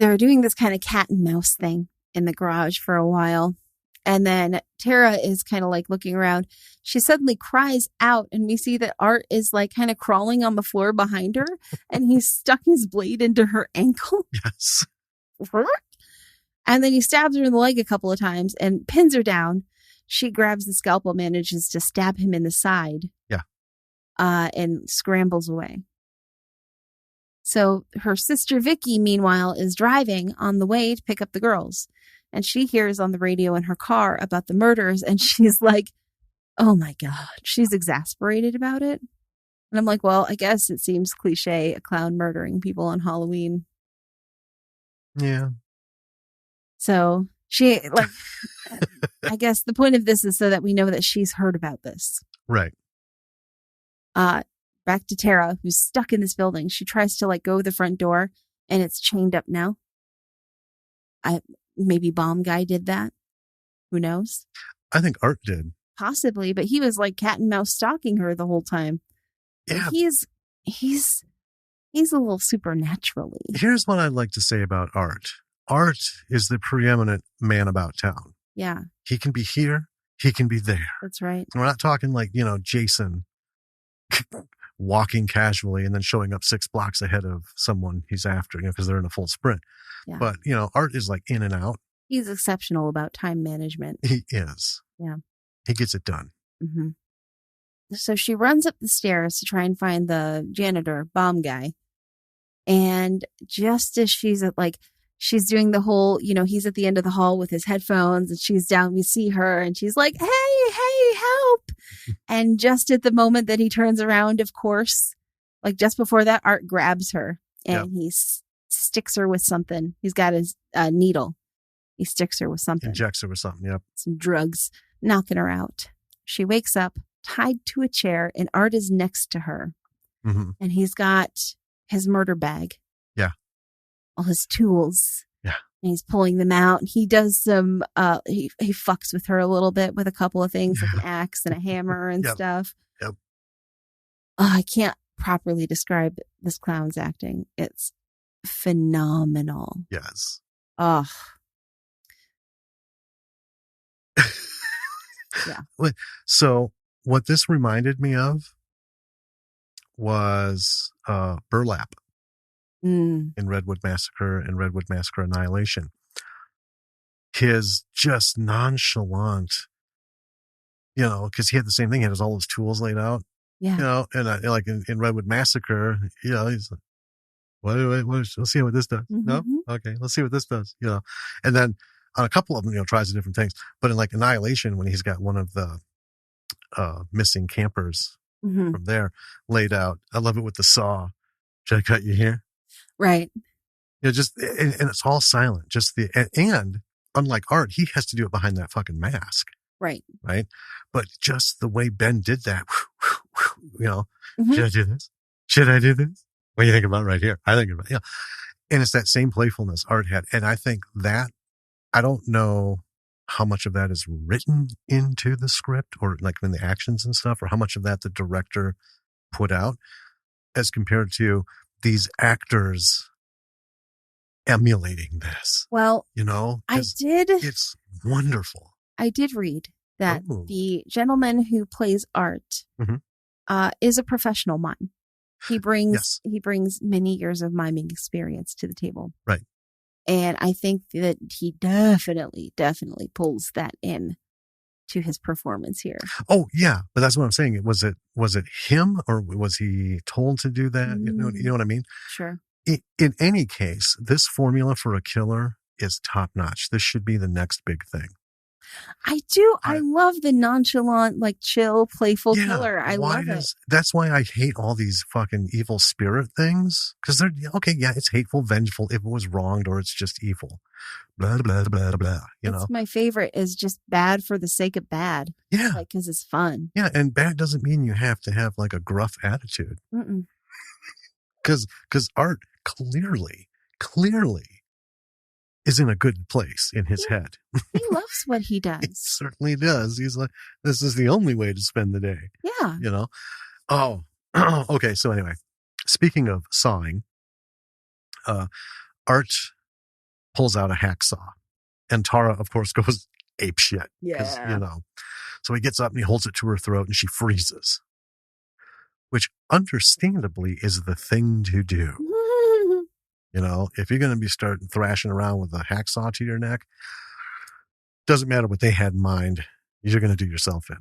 Speaker 2: they're doing this kind of cat and mouse thing in the garage for a while. And then Tara is kind of like looking around. She suddenly cries out, and we see that Art is like kind of crawling on the floor behind her, and he's stuck his blade into her ankle.
Speaker 1: Yes.
Speaker 2: And then he stabs her in the leg a couple of times and pins her down. She grabs the scalpel, manages to stab him in the side.
Speaker 1: Yeah.
Speaker 2: And scrambles away. So her sister Vicky, meanwhile, is driving on the way to pick up the girls. And she hears on the radio in her car about the murders. And she's like, oh my God. She's exasperated about it. And I'm like, well, I guess it seems cliche, a clown murdering people on Halloween.
Speaker 1: Yeah.
Speaker 2: So she, like, I guess the point of this is so that we know that she's heard about this.
Speaker 1: Right.
Speaker 2: Back to Tara, who's stuck in this building. She tries to like go the front door, and it's chained up now. Maybe Bomb Guy did that. Who knows?
Speaker 1: I think Art did.
Speaker 2: Possibly, but he was like cat and mouse stalking her the whole time.
Speaker 1: Yeah.
Speaker 2: He's a little supernaturally.
Speaker 1: Here's what I'd like to say about Art. Art is the preeminent man about town.
Speaker 2: Yeah.
Speaker 1: He can be here. He can be there.
Speaker 2: That's right.
Speaker 1: And we're not talking like, Jason walking casually and then showing up 6 blocks ahead of someone he's after, because they're in a full sprint.
Speaker 2: Yeah.
Speaker 1: But, Art is like in and out.
Speaker 2: He's exceptional about time management.
Speaker 1: He is.
Speaker 2: Yeah.
Speaker 1: He gets it done.
Speaker 2: Mm-hmm. So she runs up the stairs to try and find the janitor, Bomb Guy. And just as she's doing the whole, he's at the end of the hall with his headphones, and she's down, we see her, and she's like, hey, help. And just at the moment that he turns around, of course, like just before that, Art grabs her and he sticks her with something. He's got his needle. He sticks her with something.
Speaker 1: Injects her with something, yep.
Speaker 2: Some drugs, knocking her out. She wakes up tied to a chair, and Art is next to her.
Speaker 1: Mm-hmm.
Speaker 2: And he's got his murder bag.
Speaker 1: Yeah.
Speaker 2: All his tools.
Speaker 1: Yeah.
Speaker 2: And he's pulling them out. He does some, he fucks with her a little bit with a couple of things, like an axe and a hammer and stuff.
Speaker 1: Yep.
Speaker 2: I can't properly describe this clown's acting. It's phenomenal.
Speaker 1: Yes.
Speaker 2: Oh. Yeah.
Speaker 1: So what this reminded me of was Burlap in Redwood Massacre and Redwood Massacre Annihilation. His just nonchalant, because he had the same thing. He had all his tools laid out.
Speaker 2: Yeah.
Speaker 1: And like in Redwood Massacre, he's like, what, let's see what this does.
Speaker 2: Mm-hmm.
Speaker 1: No? Okay, let's see what this does. And then on a couple of them, tries different things. But in like Annihilation, when he's got one of the missing campers from there laid out, I love it with the saw. Should I cut you here?
Speaker 2: Right.
Speaker 1: Just and it's all silent. And unlike Art, he has to do it behind that fucking mask.
Speaker 2: Right.
Speaker 1: Right. But just the way Ben did that,
Speaker 2: Mm-hmm.
Speaker 1: Should I do this? Should I do this? What do you think about right here? I think about And it's that same playfulness Art had. And I think that, I don't know how much of that is written into the script or like in the actions and stuff, or how much of that the director put out as compared to these actors emulating this.
Speaker 2: Well,
Speaker 1: you know,
Speaker 2: I did.
Speaker 1: It's wonderful.
Speaker 2: I did read that the gentleman who plays Art is a professional mime. He brings many years of miming experience to the table.
Speaker 1: Right.
Speaker 2: And I think that he definitely pulls that in to his performance here.
Speaker 1: Oh yeah, but that's what I'm saying. Was it him, or was he told to do that? You know what I mean?
Speaker 2: Sure.
Speaker 1: In any case, this formula for a killer is top notch. This should be the next big thing.
Speaker 2: I do. I love the nonchalant, like chill, playful killer. I love it.
Speaker 1: That's why I hate all these fucking evil spirit things. Because they're, okay, yeah, it's hateful, vengeful, if it was wronged, or it's just evil. Blah, blah, blah, blah, you know?
Speaker 2: My favorite is just bad for the sake of bad.
Speaker 1: Yeah.
Speaker 2: Like, because it's fun.
Speaker 1: Yeah, and bad doesn't mean you have to have like a gruff attitude. Because Art clearly is in a good place in his head.
Speaker 2: He loves what he does.
Speaker 1: He certainly does. He's like, this is the only way to spend the day.
Speaker 2: Yeah.
Speaker 1: You know? Oh, okay. So anyway, speaking of sawing, Art pulls out a hacksaw, and Tara, of course, goes apeshit.
Speaker 2: Yeah.
Speaker 1: You know, so he gets up and he holds it to her throat and she freezes, which understandably is the thing to do. You know, if you're going to be starting thrashing around with a hacksaw to your neck, doesn't matter what they had in mind, you're going to do yourself in.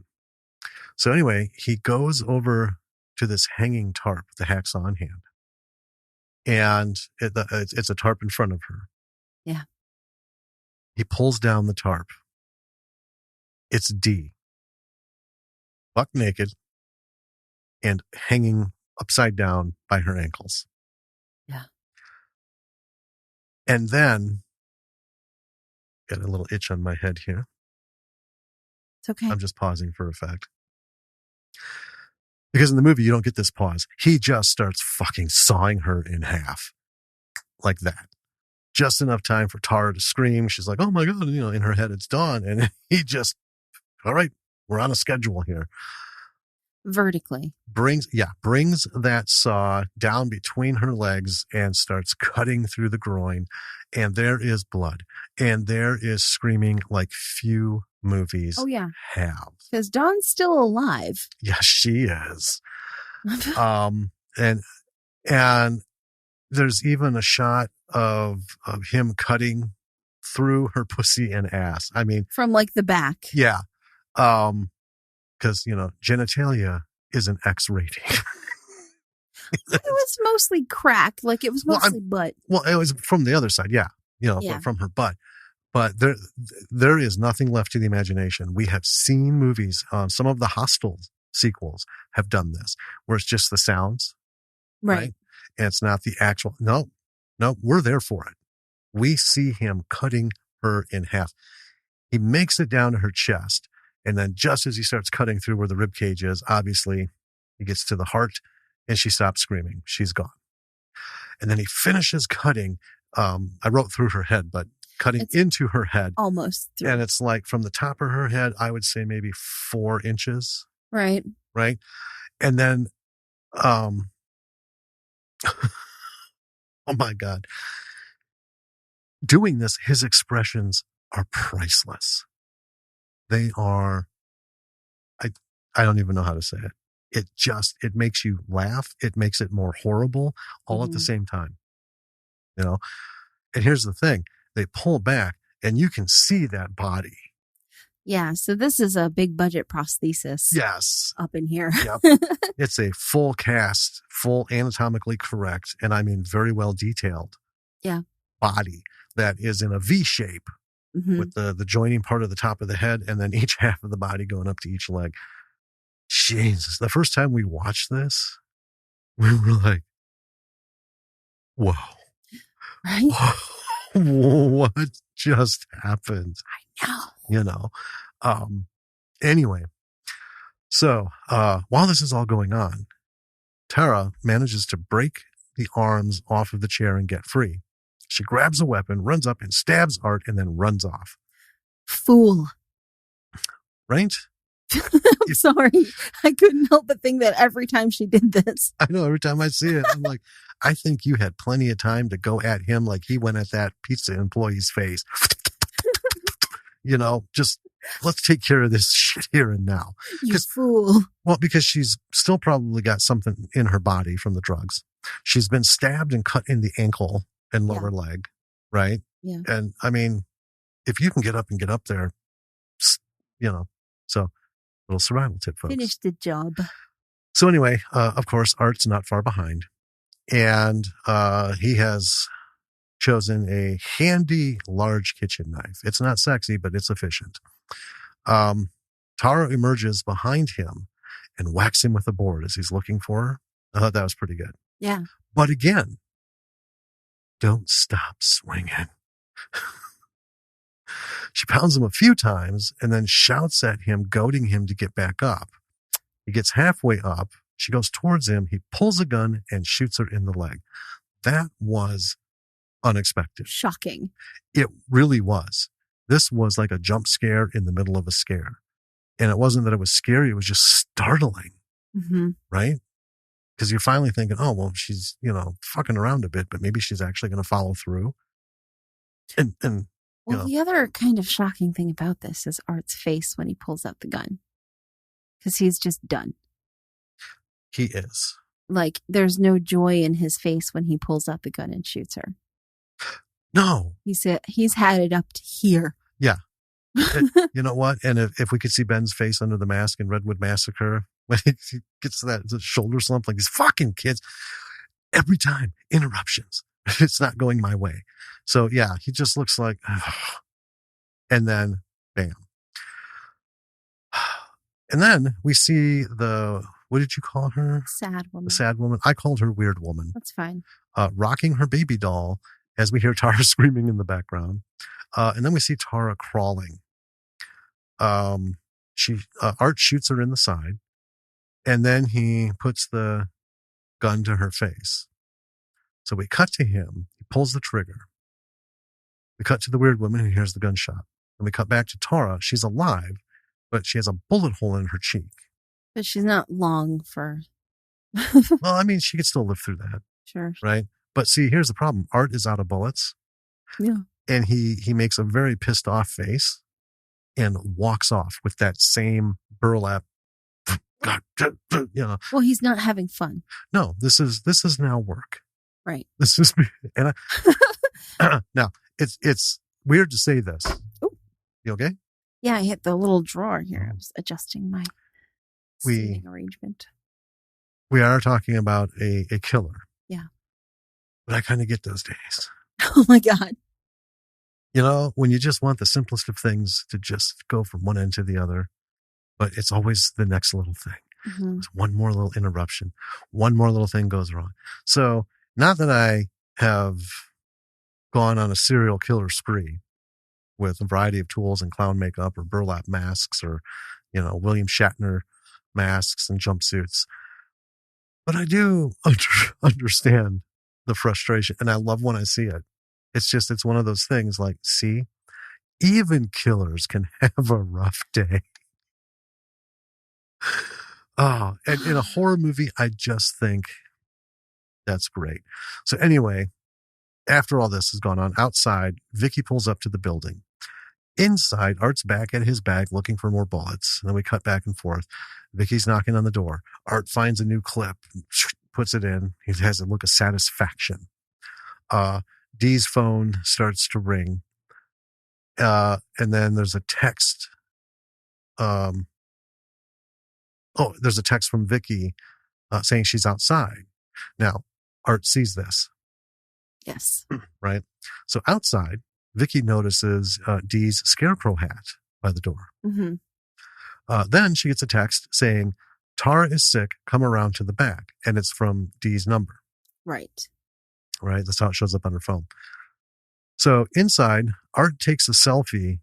Speaker 1: So anyway, he goes over to this hanging tarp with the hacksaw in hand. And it's a tarp in front of her.
Speaker 2: Yeah.
Speaker 1: He pulls down the tarp. It's Dee, buck naked and hanging upside down by her ankles.
Speaker 2: Yeah.
Speaker 1: And then, got a little itch on my head here.
Speaker 2: It's okay.
Speaker 1: I'm just pausing for effect. Because in the movie, you don't get this pause. He just starts fucking sawing her in half. Like that. Just enough time for Tara to scream. She's like, oh my God, you know, in her head, it's dawn. And he just, all right, we're on a schedule here.
Speaker 2: Vertically.
Speaker 1: Brings that saw down between her legs and starts cutting through the groin. And there is blood. And there is screaming like few movies have.
Speaker 2: Because Dawn's still alive.
Speaker 1: Yes, she is. And there's even a shot of him cutting through her pussy and ass. I mean,
Speaker 2: from like the back.
Speaker 1: Yeah. Because, you know, genitalia is an X rating.
Speaker 2: It was mostly crack. Like it was mostly butt.
Speaker 1: Well, it was from the other side. Yeah. You know, from her butt. But there is nothing left to the imagination. We have seen movies. Some of the Hostel sequels have done this, where it's just the sounds. Right. And it's not the actual. No, we're there for it. We see him cutting her in half. He makes it down to her chest. And then just as he starts cutting through where the rib cage is, obviously he gets to the heart and she stops screaming. She's gone. And then he finishes cutting. I wrote through her head, but cutting into her head.
Speaker 2: Almost through.
Speaker 1: And it's like from the top of her head, I would say maybe 4 inches.
Speaker 2: Right.
Speaker 1: Right. And then, oh my God. Doing this, his expressions are priceless. They are, I don't even know how to say it. It makes you laugh. It makes it more horrible all at the same time. You know? And here's the thing. They pull back and you can see that body.
Speaker 2: Yeah. So this is a big budget prosthesis.
Speaker 1: Yes.
Speaker 2: Up in here.
Speaker 1: Yep. It's a full cast, full anatomically correct, and I mean very well detailed.
Speaker 2: Yeah.
Speaker 1: Body that is in a V shape. With the joining part of the top of the head and then each half of the body going up to each leg. Jesus. The first time we watched this, we were like, whoa.
Speaker 2: Right?
Speaker 1: What just happened?
Speaker 2: I know.
Speaker 1: You know? Anyway. So, while this is all going on, Tara manages to break the arms off of the chair and get free. She grabs a weapon, runs up and stabs Art and then runs off.
Speaker 2: Fool.
Speaker 1: Right?
Speaker 2: I'm sorry. I couldn't help but think that every time she did this.
Speaker 1: I know, every time I see it, I'm like, I think you had plenty of time to go at him like he went at that pizza employee's face. Just let's take care of this shit here and now.
Speaker 2: You fool.
Speaker 1: Well, because she's still probably got something in her body from the drugs. She's been stabbed and cut in the ankle and lower leg, right?
Speaker 2: Yeah.
Speaker 1: And I mean, if you can get up there, so little survival tip, folks.
Speaker 2: Finish the job.
Speaker 1: So anyway, of course, Art's not far behind. And he has chosen a handy, large kitchen knife. It's not sexy, but it's efficient. Tara emerges behind him and whacks him with a board as he's looking for her. I thought that was pretty good.
Speaker 2: Yeah.
Speaker 1: But again, don't stop swinging. She pounds him a few times and then shouts at him, goading him to get back up. He gets halfway up. She goes towards him. He pulls a gun and shoots her in the leg. That was unexpected.
Speaker 2: Shocking.
Speaker 1: It really was. This was like a jump scare in the middle of a scare. And it wasn't that it was scary. It was just startling.
Speaker 2: Mm-hmm.
Speaker 1: Right? Because you're finally thinking, oh, well, she's, fucking around a bit, but maybe she's actually going to follow through. And
Speaker 2: the other kind of shocking thing about this is Art's face when he pulls out the gun. Because he's just done.
Speaker 1: He is.
Speaker 2: Like, there's no joy in his face when he pulls out the gun and shoots her.
Speaker 1: No.
Speaker 2: He's had it up to here.
Speaker 1: Yeah. You know what? And if we could see Ben's face under the mask in Redwood Massacre, when he gets that shoulder slump, like these fucking kids, every time, interruptions. It's not going my way. So yeah, he just looks like, and then bam. And then we see what did you call her?
Speaker 2: Sad woman.
Speaker 1: The sad woman. I called her weird woman.
Speaker 2: That's fine.
Speaker 1: Rocking her baby doll as we hear Tara screaming in the background. And then we see Tara crawling. Art shoots her in the side, and then he puts the gun to her face. So we cut to him. He pulls the trigger. We cut to the weird woman who hears the gunshot. And we cut back to Tara. She's alive, but she has a bullet hole in her cheek.
Speaker 2: But she's not long for...
Speaker 1: Well, I mean, she could still live through that.
Speaker 2: Sure.
Speaker 1: Right? But see, here's the problem. Art is out of bullets.
Speaker 2: Yeah.
Speaker 1: And he makes a very pissed off face and walks off with that same burlap. God,
Speaker 2: Well, he's not having fun.
Speaker 1: No, this is now work.
Speaker 2: Right.
Speaker 1: This is, and now it's weird to say this.
Speaker 2: Ooh.
Speaker 1: You okay?
Speaker 2: Yeah, I hit the little drawer here. I was adjusting my seating arrangement.
Speaker 1: We are talking about a killer.
Speaker 2: Yeah.
Speaker 1: But I kind of get those days.
Speaker 2: Oh my God.
Speaker 1: When you just want the simplest of things to just go from one end to the other, but it's always the next little thing.
Speaker 2: Mm-hmm.
Speaker 1: It's one more little interruption. One more little thing goes wrong. So not that I have gone on a serial killer spree with a variety of tools and clown makeup or burlap masks or, William Shatner masks and jumpsuits. But I do understand the frustration, and I love when I see it. It's one of those things like, see, even killers can have a rough day. Oh, and in a horror movie, I just think that's great. So anyway, after all this has gone on, outside, Vicky pulls up to the building. Inside, Art's back at his bag looking for more bullets. And then we cut back and forth. Vicky's knocking on the door. Art finds a new clip, puts it in. He has a look of satisfaction. Dee's phone starts to ring. And then there's a text. There's a text from Vicky saying she's outside. Now, Art sees this.
Speaker 2: Yes.
Speaker 1: Right? So outside, Vicky notices Dee's scarecrow hat by the door.
Speaker 2: Mm-hmm.
Speaker 1: Then she gets a text saying, Tara is sick, come around to the back. And it's from Dee's number.
Speaker 2: Right.
Speaker 1: Right? That's how it shows up on her phone. So inside, Art takes a selfie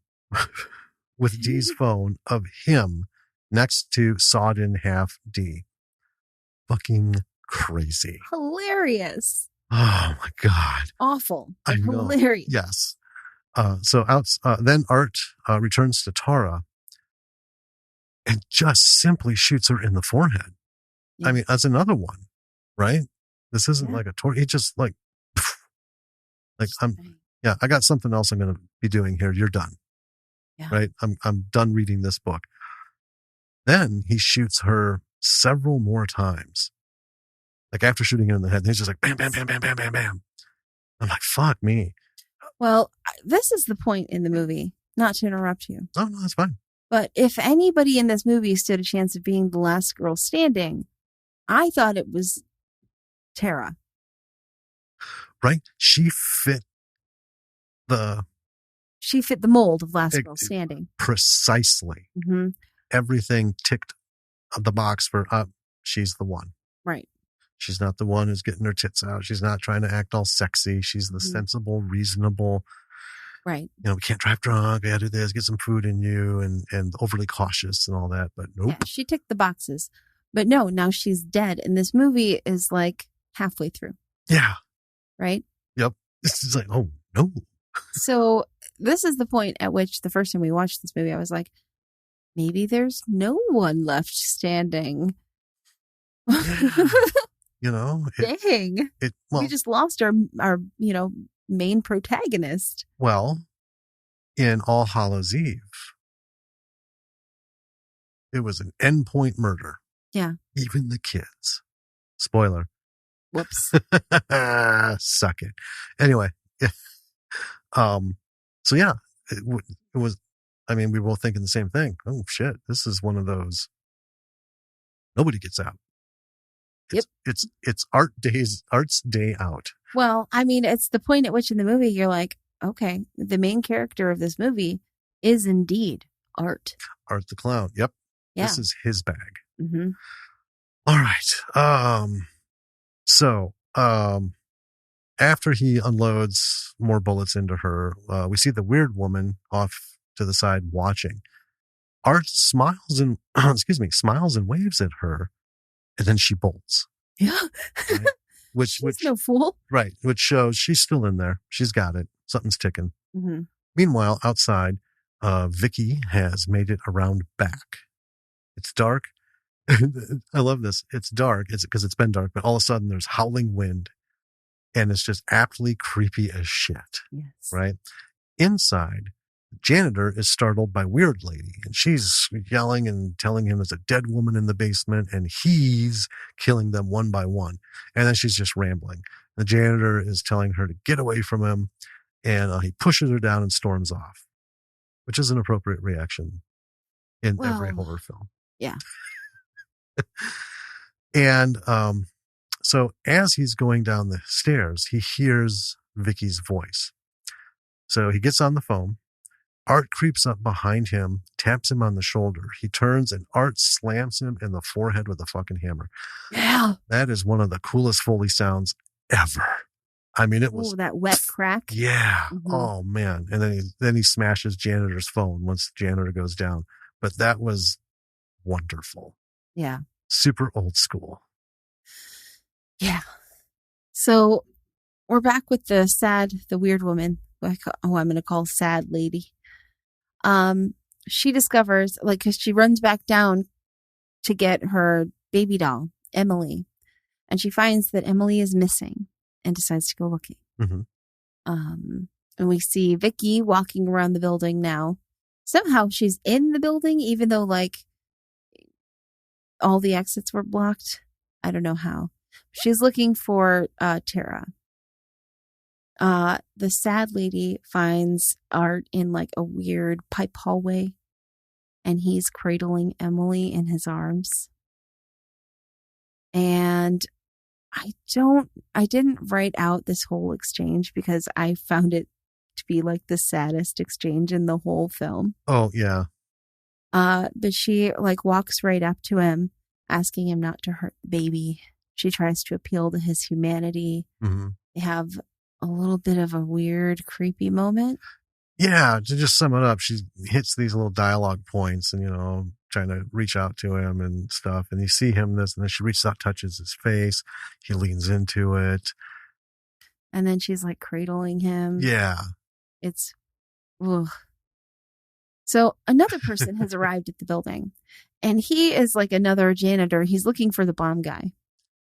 Speaker 1: with Dee's phone of him next to sawed in half Dee. Fucking crazy.
Speaker 2: Hilarious.
Speaker 1: Oh my God.
Speaker 2: Awful.
Speaker 1: I know.
Speaker 2: Hilarious.
Speaker 1: Yes. Then Art returns to Tara and just simply shoots her in the forehead. Yeah. I mean, that's another one, right? This isn't like a torture. It just like I got something else I'm going to be doing here. You're done. Yeah. Right. I'm done reading this book. Then he shoots her several more times. Like after shooting her in the head, he's just like, bam, bam, bam, bam, bam, bam, bam. I'm like, fuck me.
Speaker 2: Well, this is the point in the movie, not to interrupt you.
Speaker 1: Oh, no, that's fine.
Speaker 2: But if anybody in this movie stood a chance of being the last girl standing, I thought it was Tara.
Speaker 1: Right? She fit the
Speaker 2: mold of last girl standing.
Speaker 1: Precisely. Mm-hmm. Everything ticked the box for she's the one.
Speaker 2: Right.
Speaker 1: She's not the one who's getting her tits out. She's not trying to act all sexy. She's the sensible, reasonable.
Speaker 2: Right.
Speaker 1: You know, we can't drive drunk. We gotta do this, get some food in you, and overly cautious and all that. But nope. Yeah,
Speaker 2: she ticked the boxes. But no, now she's dead. And this movie is like halfway through.
Speaker 1: Yeah.
Speaker 2: Right?
Speaker 1: Yep. This is like, oh, no.
Speaker 2: So this is the point at which the first time we watched this movie, I was like, maybe there's no one left standing.
Speaker 1: Yeah. You know,
Speaker 2: dang. We just lost our main protagonist.
Speaker 1: Well, in All Hallows Eve, it was an endpoint murder.
Speaker 2: Yeah.
Speaker 1: Even the kids. Spoiler.
Speaker 2: Whoops.
Speaker 1: Suck it. Anyway. So yeah, it was, I mean, we were both thinking the same thing. Oh shit. This is one of those. Nobody gets out. It's Art's day out.
Speaker 2: Well, I mean, it's the point at which in the movie you're like, okay, the main character of this movie is indeed Art.
Speaker 1: Art the clown. Yep. Yeah. This is his bag.
Speaker 2: Mm-hmm.
Speaker 1: All right. So after he unloads more bullets into her, we see the weird woman off to the side watching. Art smiles and smiles and waves at her. And then she bolts.
Speaker 2: Yeah.
Speaker 1: Right? Which
Speaker 2: no fool.
Speaker 1: Right. Which shows she's still in there. She's got it. Something's ticking.
Speaker 2: Mm-hmm.
Speaker 1: Meanwhile, outside, Vicky has made it around back. It's dark. I love this. It's dark. It's because it's been dark, but all of a sudden there's howling wind and it's just aptly creepy as shit.
Speaker 2: Yes.
Speaker 1: Right. Inside, the janitor is startled by Weird Lady, and she's yelling and telling him there's a dead woman in the basement, and he's killing them one by one. And then she's just rambling. The janitor is telling her to get away from him, and he pushes her down and storms off, which is an appropriate reaction in every horror film.
Speaker 2: Yeah.
Speaker 1: And so as he's going down the stairs, he hears Vicky's voice. So he gets on the phone. Art creeps up behind him, taps him on the shoulder. He turns and Art slams him in the forehead with a fucking hammer.
Speaker 2: Yeah.
Speaker 1: That is one of the coolest Foley sounds ever. I mean, it was
Speaker 2: that wet crack.
Speaker 1: Yeah. Mm-hmm. Oh man. And then he smashes janitor's phone once the janitor goes down. But that was wonderful.
Speaker 2: Yeah.
Speaker 1: Super old school.
Speaker 2: Yeah. So we're back with the weird woman. I'm going to call sad lady. She discovers, because she runs back down to get her baby doll, Emily, and she finds that Emily is missing and decides to go looking.
Speaker 1: Mm-hmm.
Speaker 2: And we see Vicky walking around the building now. Somehow she's in the building, even though all the exits were blocked. I don't know how. She's looking for Tara. The sad lady finds Art in a weird pipe hallway, and he's cradling Emily in his arms. And I didn't write out this whole exchange because I found it to be the saddest exchange in the whole film.
Speaker 1: Oh yeah.
Speaker 2: But she walks right up to him, asking him not to hurt the baby. She tries to appeal to his humanity.
Speaker 1: Mm-hmm.
Speaker 2: They have a little bit of a weird, creepy moment.
Speaker 1: Yeah, to just sum it up, she hits these little dialogue points and, trying to reach out to him and stuff. And you see him and then she reaches out, touches his face. He leans into it.
Speaker 2: And then she's cradling him.
Speaker 1: Yeah.
Speaker 2: It's, ugh. So another person has arrived at the building, And he is like another janitor. He's looking for the bomb guy.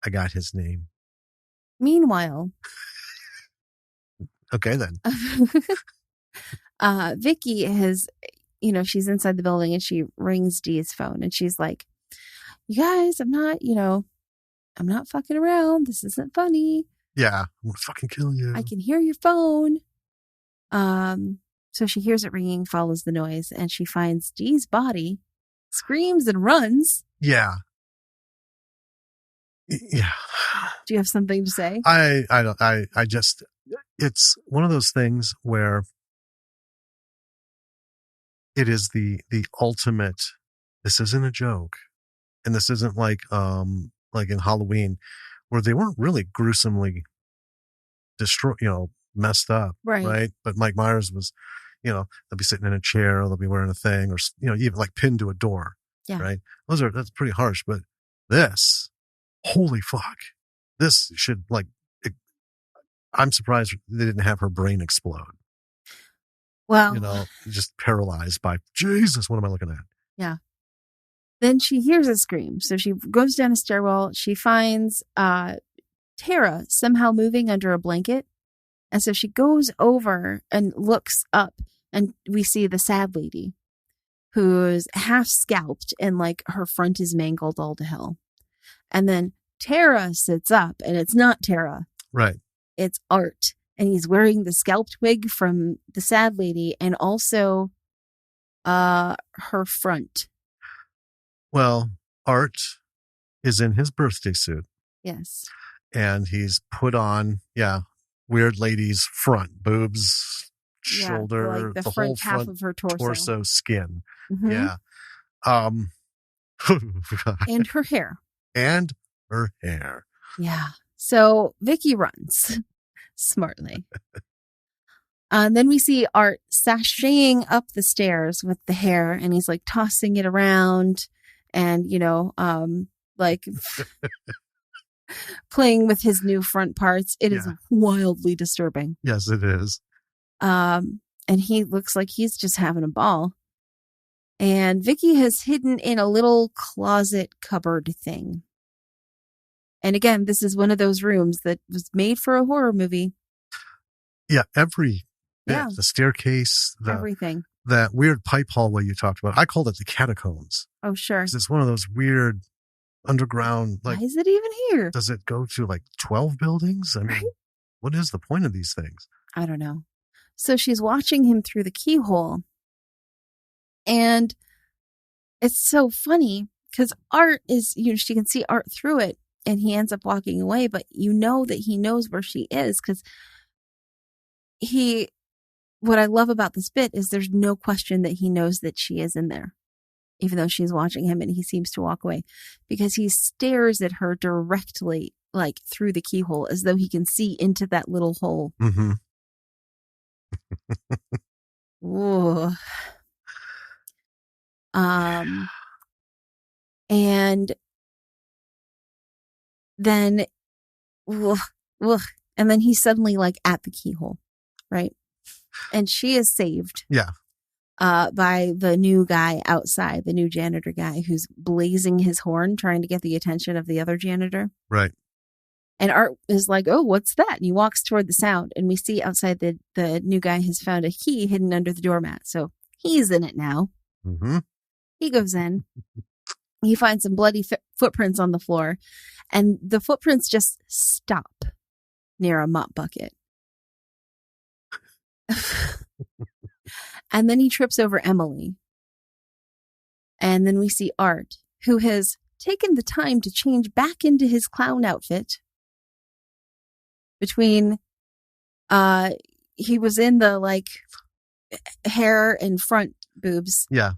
Speaker 1: I got his name.
Speaker 2: Meanwhile.
Speaker 1: Okay, then.
Speaker 2: Vicky has, she's inside the building and she rings Dee's phone and she's like, you guys, I'm not fucking around. This isn't funny.
Speaker 1: Yeah, I'm gonna fucking kill you.
Speaker 2: I can hear your phone. So she hears it ringing, follows the noise, and she finds Dee's body, screams and runs.
Speaker 1: Yeah. Yeah.
Speaker 2: Do you have something to say?
Speaker 1: I just, it's one of those things where it is the ultimate, this isn't a joke. And this isn't like in Halloween where they weren't really gruesomely destroyed, messed up. Right. But Mike Myers was, they'll be sitting in a chair or they'll be wearing a thing or, even like pinned to a door.
Speaker 2: Yeah.
Speaker 1: Right. That's pretty harsh. But this, holy fuck, this should I'm surprised they didn't have her brain explode.
Speaker 2: Well,
Speaker 1: just paralyzed by, Jesus, what am I looking at?
Speaker 2: Yeah. Then she hears a scream. So she goes down a stairwell. She finds Tara somehow moving under a blanket. And so she goes over and looks up and we see the sad lady who's half scalped and like her front is mangled all to hell. And then Tara sits up and it's not Tara.
Speaker 1: Right.
Speaker 2: It's Art. And he's wearing the scalped wig from the sad lady and also her front.
Speaker 1: Well, Art is in his birthday suit.
Speaker 2: Yes.
Speaker 1: And he's put on, weird lady's front, boobs, shoulder,
Speaker 2: like the
Speaker 1: whole
Speaker 2: half
Speaker 1: front
Speaker 2: of her
Speaker 1: torso skin.
Speaker 2: Mm-hmm.
Speaker 1: Yeah.
Speaker 2: And her hair.
Speaker 1: And her hair.
Speaker 2: Yeah. So Vicky runs smartly. Then we see Art sashaying up the stairs with the hair and he's like tossing it around and, like playing with his new front parts. It is wildly disturbing.
Speaker 1: Yes, it is.
Speaker 2: And he looks like he's just having a ball. And Vicky has hidden in a little closet cupboard thing. And again, this is one of those rooms that was made for a horror movie.
Speaker 1: Yeah, every bit. The staircase,
Speaker 2: everything.
Speaker 1: That weird pipe hallway you talked about. I called it the catacombs.
Speaker 2: Oh, sure.
Speaker 1: Because it's one of those weird underground.
Speaker 2: Why is it even here?
Speaker 1: Does it go to like 12 buildings? I mean, what is the point of these things?
Speaker 2: I don't know. So she's watching him through the keyhole. And it's so funny because Art is, she can see Art through it and he ends up walking away, but that he knows where she is because what I love about this bit is there's no question that he knows that she is in there, even though she's watching him and he seems to walk away because he stares at her directly, like through the keyhole as though he can see into that little hole.
Speaker 1: Mm-hmm.
Speaker 2: Ooh. And then, and then he's suddenly like at the keyhole, right? And she is saved.
Speaker 1: Yeah.
Speaker 2: By the new guy outside, the new janitor guy who's blazing his horn, trying to get the attention of the other janitor.
Speaker 1: Right.
Speaker 2: And Art is like, oh, what's that? And he walks toward the sound. And we see outside the new guy has found a key hidden under the doormat. So he's in it now.
Speaker 1: Mm-hmm.
Speaker 2: He goes in. He finds some bloody footprints on the floor. And the footprints just stop near a mop bucket. And then he trips over Emily. And then we see Art, who has taken the time to change back into his clown outfit. Between, he was in the like hair and front boobs.
Speaker 1: Yeah.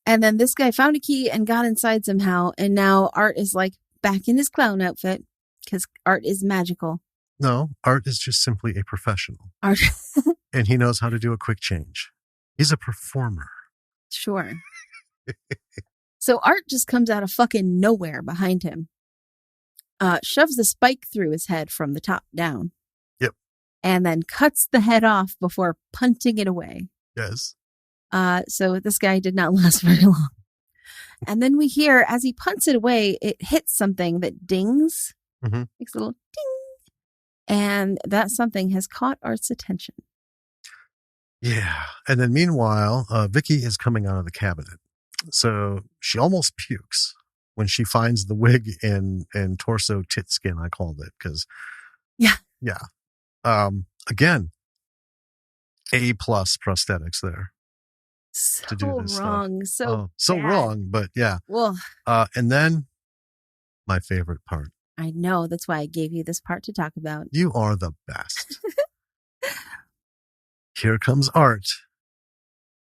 Speaker 2: And then this guy found a key and got inside somehow. And now Art is like back in his clown outfit because Art is magical.
Speaker 1: No, Art is just simply a professional.
Speaker 2: Art.
Speaker 1: And he knows how to do a quick change. He's a performer.
Speaker 2: Sure. So Art just comes out of fucking nowhere behind him. Shoves the spike through his head from the top down.
Speaker 1: Yep.
Speaker 2: And then cuts the head off before punting it away.
Speaker 1: Yes.
Speaker 2: So this guy did not last very long. And then we hear, as he punts it away, it hits something that dings.
Speaker 1: Mm-hmm.
Speaker 2: Makes a little ding. And that something has caught Art's attention.
Speaker 1: Yeah. And then meanwhile, Vicky is coming out of the cabinet. So she almost pukes when she finds the wig and torso tit skin, I called it. Because, yeah. Again, A+ prosthetics there.
Speaker 2: So
Speaker 1: to do this
Speaker 2: wrong.
Speaker 1: stuff.
Speaker 2: So bad.
Speaker 1: Wrong, but yeah.
Speaker 2: Well,
Speaker 1: and then my favorite part.
Speaker 2: I know. That's why I gave you this part to talk about.
Speaker 1: You are the best. Here comes Art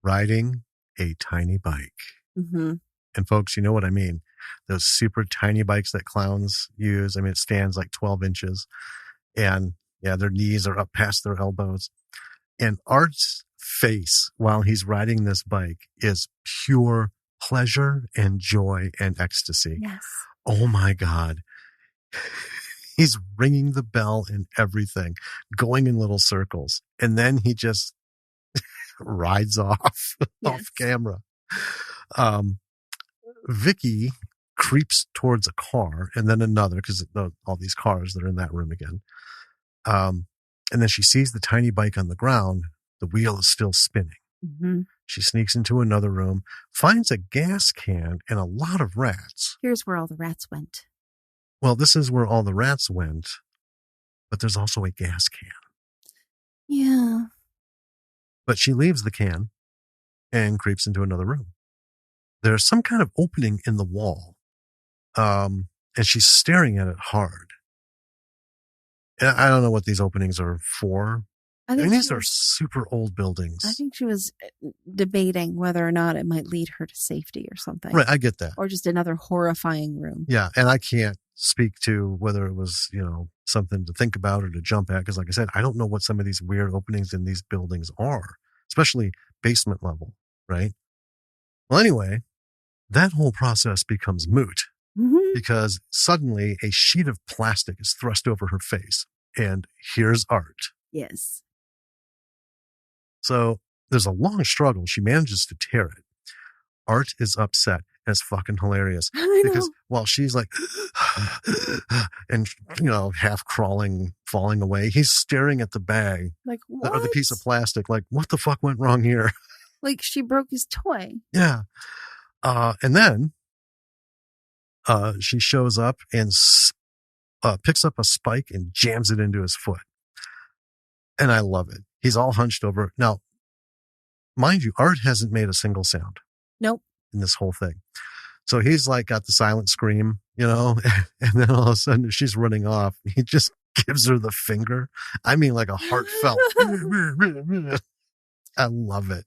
Speaker 1: riding a tiny bike.
Speaker 2: Mm-hmm.
Speaker 1: And folks, you know what I mean. Those super tiny bikes that clowns use. I mean, it stands like 12 inches. And yeah, their knees are up past their elbows. And Art's face while he's riding this bike is pure pleasure and joy and ecstasy.
Speaker 2: Yes.
Speaker 1: Oh my God. He's ringing the bell and everything, going in little circles. And then he just rides off camera. Vicky creeps towards a car and then another, because all these cars that are in that room again. And then she sees the tiny bike on the ground. The wheel is still spinning.
Speaker 2: Mm-hmm.
Speaker 1: She sneaks into another room, finds a gas can and a lot of rats.
Speaker 2: Here's where all the rats went.
Speaker 1: Well, this is where all the rats went, but there's also a gas can.
Speaker 2: Yeah.
Speaker 1: But she leaves the can and creeps into another room. There's some kind of opening in the wall, and she's staring at it hard. And I don't know what these openings are for. I mean, these are super old buildings.
Speaker 2: I think she was debating whether or not it might lead her to safety or something.
Speaker 1: Right, I get that.
Speaker 2: Or just another horrifying room.
Speaker 1: Yeah, and I can't speak to whether it was, something to think about or to jump at, because like I said, I don't know what some of these weird openings in these buildings are, especially basement level, right? Well, anyway, that whole process becomes moot because suddenly a sheet of plastic is thrust over her face, and here's Art.
Speaker 2: Yes.
Speaker 1: So there's a long struggle. She manages to tear it. Art is upset. And it's fucking hilarious. Because while she's like, and, half crawling, falling away, he's staring at the bag.
Speaker 2: Like, what?
Speaker 1: Or the piece of plastic. Like, what the fuck went wrong here?
Speaker 2: Like, she broke his toy.
Speaker 1: Yeah. And then she shows up and picks up a spike and jams it into his foot. And I love it. He's all hunched over. Now, mind you, Art hasn't made a single sound.
Speaker 2: Nope.
Speaker 1: In this whole thing. So he's like got the silent scream, and then all of a sudden she's running off. He just gives her the finger. I mean, like a heartfelt. I love it.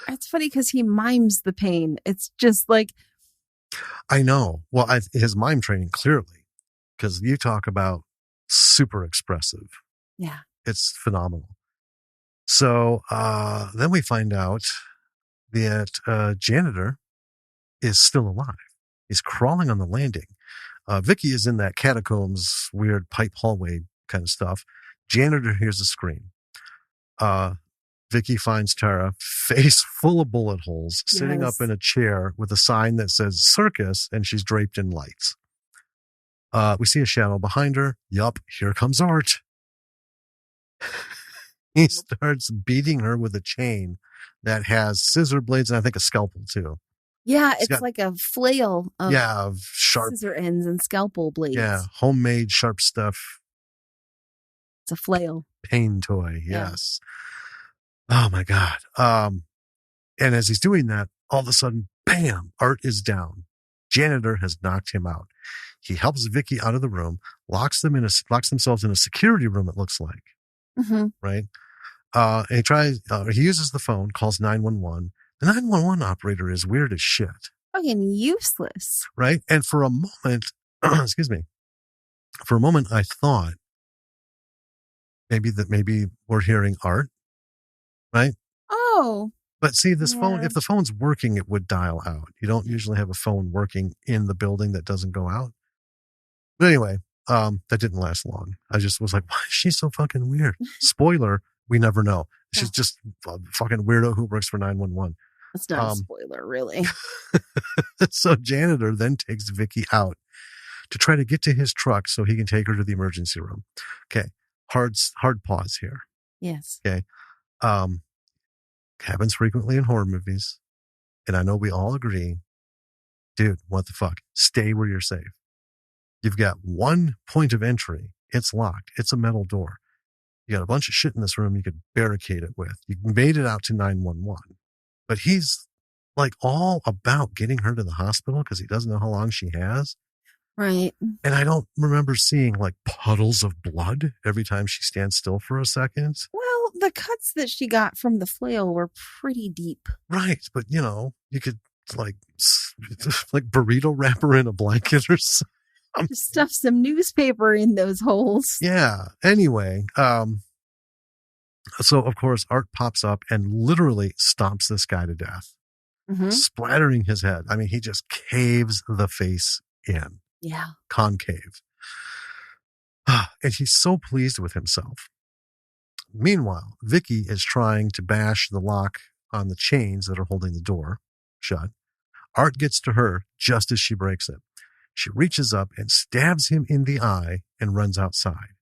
Speaker 2: It's funny because he mimes the pain. It's just like.
Speaker 1: I know. Well, his mime training, clearly, because you talk about super expressive.
Speaker 2: Yeah.
Speaker 1: It's phenomenal. So then we find out that janitor is still alive. He's crawling on the landing. Vicky is in that catacombs, weird pipe hallway kind of stuff. Janitor hears a scream. Vicky finds Tara, face full of bullet holes, sitting up in a chair with a sign that says circus, and she's draped in lights. We see a shadow behind her. Yup, here comes Art. He starts beating her with a chain that has scissor blades and I think a scalpel too.
Speaker 2: Yeah, it's like a flail
Speaker 1: of sharp
Speaker 2: scissor ends and scalpel blades.
Speaker 1: Yeah, homemade sharp stuff.
Speaker 2: It's a flail.
Speaker 1: Pain toy, yes. Yeah. Oh my God. And as he's doing that, all of a sudden, bam, Art is down. Janitor has knocked him out. He helps Vicky out of the room, locks themselves in a security room, it looks like.
Speaker 2: Mm-hmm.
Speaker 1: Right? And he uses the phone, calls 911. The 911 operator is weird as shit.
Speaker 2: Fucking useless.
Speaker 1: Right? And for a moment, excuse me, I thought maybe we're hearing Art. Right?
Speaker 2: Oh.
Speaker 1: But see, this phone, if the phone's working, it would dial out. You don't usually have a phone working in the building that doesn't go out. But anyway, that didn't last long. I just was like, why is she so fucking weird? Spoiler, we never know. She's just a fucking weirdo who works for 911.
Speaker 2: That's not a spoiler, really.
Speaker 1: So janitor then takes Vicky out to try to get to his truck so he can take her to the emergency room. Okay. Hard pause here.
Speaker 2: Yes.
Speaker 1: Okay. Happens frequently in horror movies. And I know we all agree, dude, what the fuck? Stay where you're safe. You've got one point of entry. It's locked. It's a metal door. You got a bunch of shit in this room you could barricade it with. You made it out to 911. But he's like all about getting her to the hospital because he doesn't know how long she has.
Speaker 2: Right.
Speaker 1: And I don't remember seeing like puddles of blood every time she stands still for a second.
Speaker 2: Well, the cuts that she got from the flail were pretty deep.
Speaker 1: Right. But, you know, you could like burrito wrap her in a blanket or something.
Speaker 2: Stuff some newspaper in those holes.
Speaker 1: Yeah. Anyway, so of course Art pops up and literally stomps this guy to death, splattering his head. I mean, he just caves the face in.
Speaker 2: Yeah.
Speaker 1: Concave. And he's so pleased with himself. Meanwhile, Vicky is trying to bash the lock on the chains that are holding the door shut. Art gets to her just as she breaks it. She reaches up and stabs him in the eye and runs outside.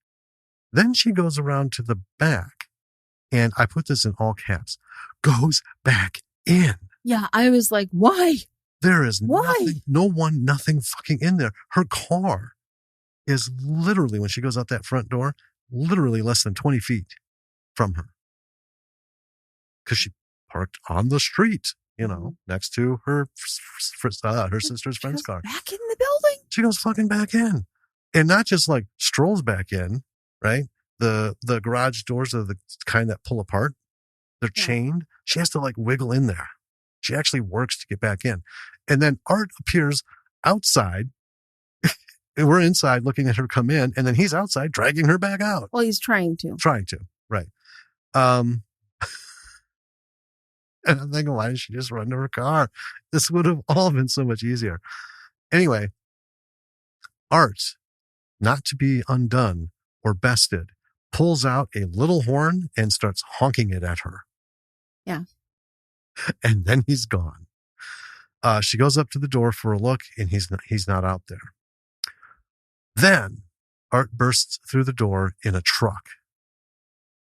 Speaker 1: Then she goes around to the back, and I put this in all caps, goes back in.
Speaker 2: Yeah, I was like, why?
Speaker 1: There is nothing fucking in there. Her car is literally, when she goes out that front door, literally less than 20 feet from her. Because she parked on the street, you know, next to her sister's friend's car.
Speaker 2: Back in the building?
Speaker 1: She goes fucking back in. And not just like strolls back in, right? The garage doors are the kind that pull apart. They're chained. She has to like wiggle in there. She actually works to get back in. And then Art appears outside. And we're inside looking at her come in. And then he's outside dragging her back out.
Speaker 2: Well, he's trying to.
Speaker 1: Right. And I'm thinking, why didn't she just run to her car? This would have all been so much easier. Anyway, Art, not to be undone or bested, pulls out a little horn and starts honking it at her.
Speaker 2: Yeah.
Speaker 1: And then he's gone. She goes up to the door for a look, and he's not out there. Then Art bursts through the door in a truck.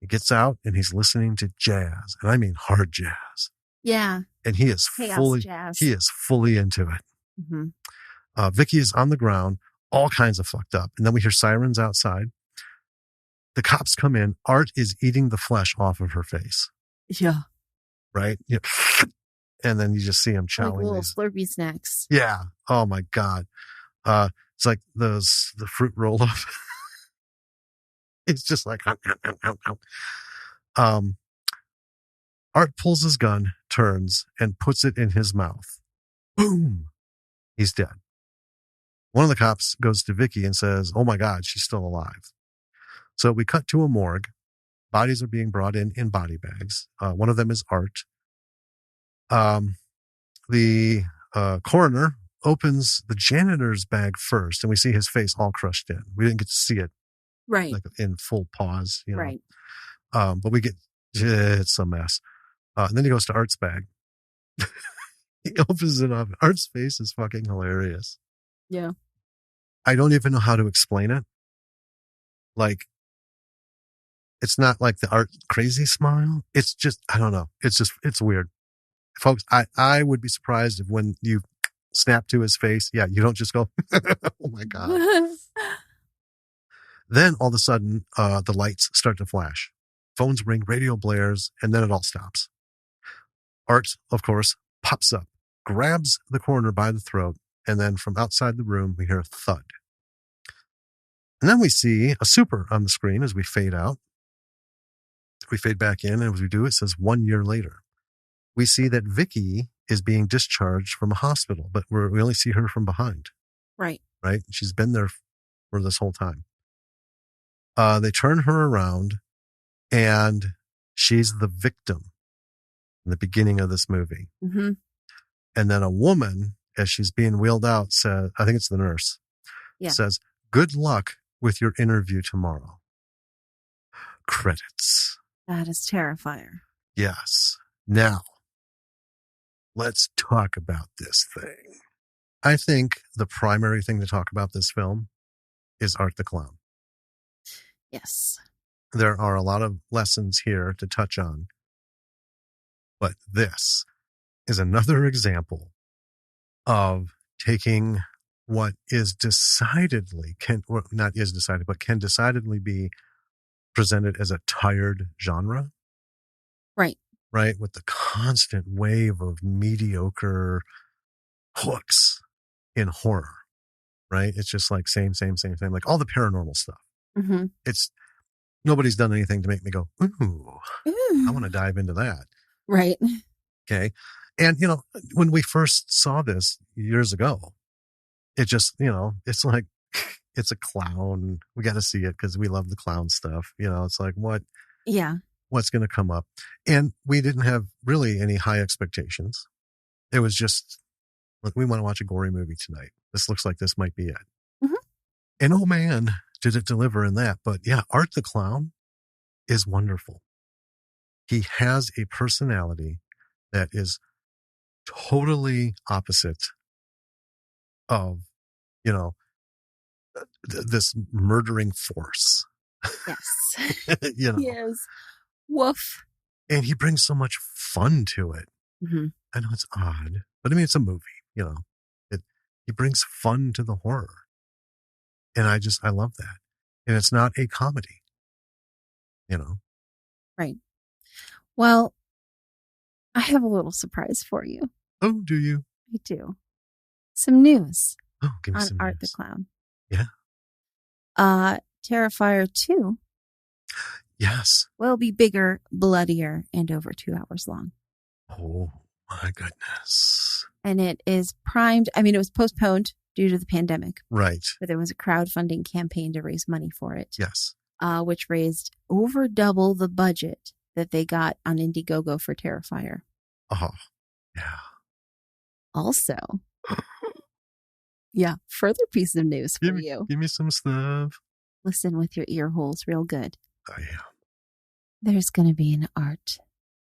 Speaker 1: He gets out and he's listening to jazz, and I mean hard jazz.
Speaker 2: Yeah.
Speaker 1: And he is fully into it. Mm-hmm. Vicky is on the ground, all kinds of fucked up. And then we hear sirens outside. The cops come in. Art is eating the flesh off of her face.
Speaker 2: Yeah.
Speaker 1: Right? Yeah. And then you just see him chowing.
Speaker 2: Like little Slurpee snacks.
Speaker 1: Yeah. Oh my God. It's like the fruit roll up. It's just like, Art pulls his gun, turns, and puts it in his mouth. Boom. He's dead. One of the cops goes to Vicky and says, oh my God, she's still alive. So we cut to a morgue. Bodies are being brought in body bags. One of them is Art. The coroner opens the janitor's bag first, and we see his face all crushed in. We didn't get to see it,
Speaker 2: right,
Speaker 1: like in full pause, you know.
Speaker 2: Right.
Speaker 1: But we get it's a mess. And then he goes to Art's bag. He opens it up. Art's face is fucking hilarious.
Speaker 2: Yeah.
Speaker 1: I don't even know how to explain it. Like, it's not like the Art crazy smile. It's just, I don't know. It's weird. Folks, I would be surprised if when you snap to his face, you don't just go, oh my God. Then all of a sudden, the lights start to flash. Phones ring, radio blares, and then it all stops. Art, of course, pops up, grabs the coroner by the throat, and then from outside the room, we hear a thud. And then we see a super on the screen as we fade out. We fade back in, and as we do, it says 1 year later. We see that Vicky is being discharged from a hospital, but we only see her from behind.
Speaker 2: Right.
Speaker 1: Right? She's been there for this whole time. They turn her around, and she's the victim in the beginning of this movie.
Speaker 2: Mm-hmm.
Speaker 1: And then a woman, as she's being wheeled out, says, I think it's the nurse, says, good luck with your interview tomorrow. Credits.
Speaker 2: That is Terrifier.
Speaker 1: Yes. Now, let's talk about this thing. I think the primary thing to talk about this film is Art the Clown.
Speaker 2: Yes.
Speaker 1: There are a lot of lessons here to touch on, but this is another example of taking what is decidedly can decidedly be presented as a tired genre. Right. With the constant wave of mediocre hooks in horror. Right. It's just like same. Like all the paranormal stuff.
Speaker 2: Mm-hmm.
Speaker 1: Nobody's done anything to make me go, ooh. I want to dive into that.
Speaker 2: Right.
Speaker 1: Okay. And, when we first saw this years ago, it just, it's like, it's a clown. We got to see it because we love the clown stuff. It's like, what?
Speaker 2: Yeah.
Speaker 1: What's going to come up? And we didn't have really any high expectations. It was just, look, we want to watch a gory movie tonight. This looks like this might be it.
Speaker 2: Mm-hmm.
Speaker 1: And oh man, did it deliver in that. But yeah, Art the Clown is wonderful. He has a personality that is totally opposite of, this murdering force.
Speaker 2: Yes.
Speaker 1: Yes.
Speaker 2: Woof.
Speaker 1: And he brings so much fun to it.
Speaker 2: Mm-hmm.
Speaker 1: I know it's odd, but I mean, it's a movie, he brings fun to the horror. And I love that. And it's not a comedy,
Speaker 2: Right. Well, I have a little surprise for you.
Speaker 1: Oh, do you?
Speaker 2: I do. Some news
Speaker 1: give me
Speaker 2: on
Speaker 1: some
Speaker 2: Art
Speaker 1: news.
Speaker 2: the Clown.
Speaker 1: Yeah.
Speaker 2: Terrifier 2.
Speaker 1: Yes.
Speaker 2: Will be bigger, bloodier, and over 2 hours long.
Speaker 1: Oh, my goodness.
Speaker 2: And it is primed. I mean, it was postponed due to the pandemic.
Speaker 1: Right.
Speaker 2: But there was a crowdfunding campaign to raise money for it.
Speaker 1: Yes.
Speaker 2: Which raised over double the budget that they got on Indiegogo for Terrifier.
Speaker 1: Oh, yeah.
Speaker 2: Also, further piece of news for you.
Speaker 1: Give me some stuff.
Speaker 2: Listen with your ear holes real good.
Speaker 1: I am.
Speaker 2: There's going to be an art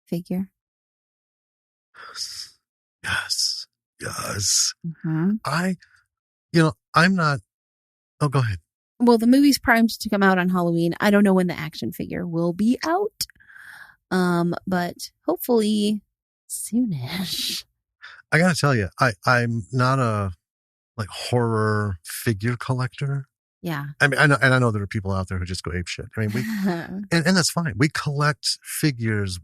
Speaker 2: figure.
Speaker 1: Yes.
Speaker 2: Mm-hmm.
Speaker 1: I'm not. Oh, go ahead.
Speaker 2: Well, the movie's primed to come out on Halloween. I don't know when the action figure will be out. But hopefully soonish.
Speaker 1: I gotta tell you, I'm not a horror figure collector.
Speaker 2: Yeah.
Speaker 1: I mean, I know there are people out there who just go apeshit. I mean, and that's fine. We collect figures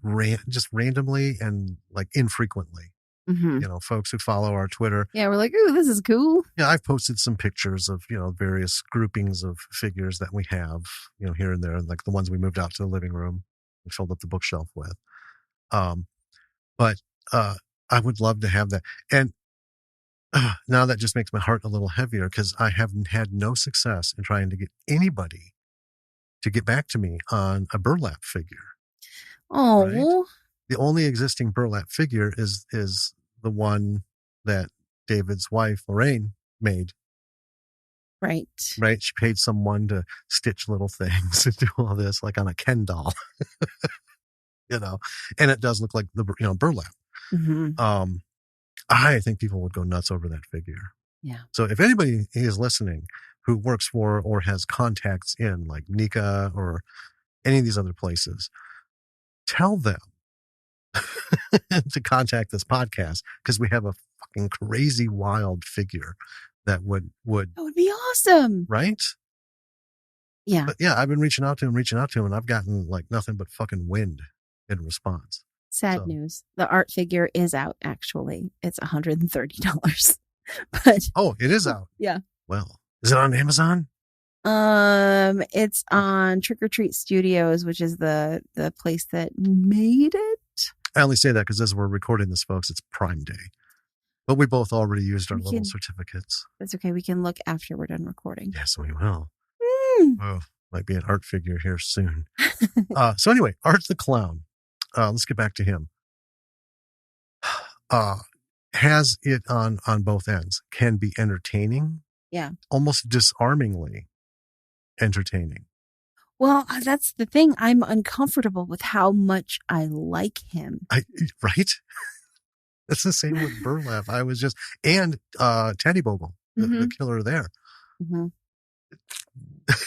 Speaker 1: just randomly and infrequently.
Speaker 2: Mm-hmm.
Speaker 1: Folks who follow our Twitter.
Speaker 2: Yeah, we're like, ooh, this is cool.
Speaker 1: Yeah, I've posted some pictures of, various groupings of figures that we have, here and there, like the ones we moved out to the living room and filled up the bookshelf with. But I would love to have that. And now that just makes my heart a little heavier because I haven't had no success in trying to get anybody to get back to me on a burlap figure.
Speaker 2: Oh,
Speaker 1: right? The only existing burlap figure is the one that David's wife, Lorraine, made.
Speaker 2: Right.
Speaker 1: She paid someone to stitch little things and do all this like on a Ken doll, and it does look like the, burlap.
Speaker 2: Mm-hmm.
Speaker 1: I think people would go nuts over that figure.
Speaker 2: Yeah.
Speaker 1: So if anybody is listening who works for or has contacts in like Nika or any of these other places, tell them to contact this podcast because we have a fucking crazy wild figure that would
Speaker 2: that would be awesome,
Speaker 1: right?
Speaker 2: Yeah.
Speaker 1: But yeah, I've been reaching out to him, and I've gotten nothing but fucking wind in response.
Speaker 2: Sad news. The art figure is out. Actually, it's $130. But
Speaker 1: it is out.
Speaker 2: Yeah.
Speaker 1: Well, is it on Amazon?
Speaker 2: It's on Trick or Treat Studios, which is the place that made it.
Speaker 1: I only say that because as we're recording this, folks, it's Prime Day. But we both already used our little certificates.
Speaker 2: That's okay. We can look after we're done recording.
Speaker 1: Yes, we will. Oh, might be an art figure here soon. So anyway, Art the Clown. Let's get back to him. Has it on both ends. Can be entertaining.
Speaker 2: Yeah.
Speaker 1: Almost disarmingly entertaining.
Speaker 2: Well, that's the thing. I'm uncomfortable with how much I like him.
Speaker 1: Right? It's the same with Burlap. I was just, and Teddy Bogle, the killer there.
Speaker 2: Mm-hmm.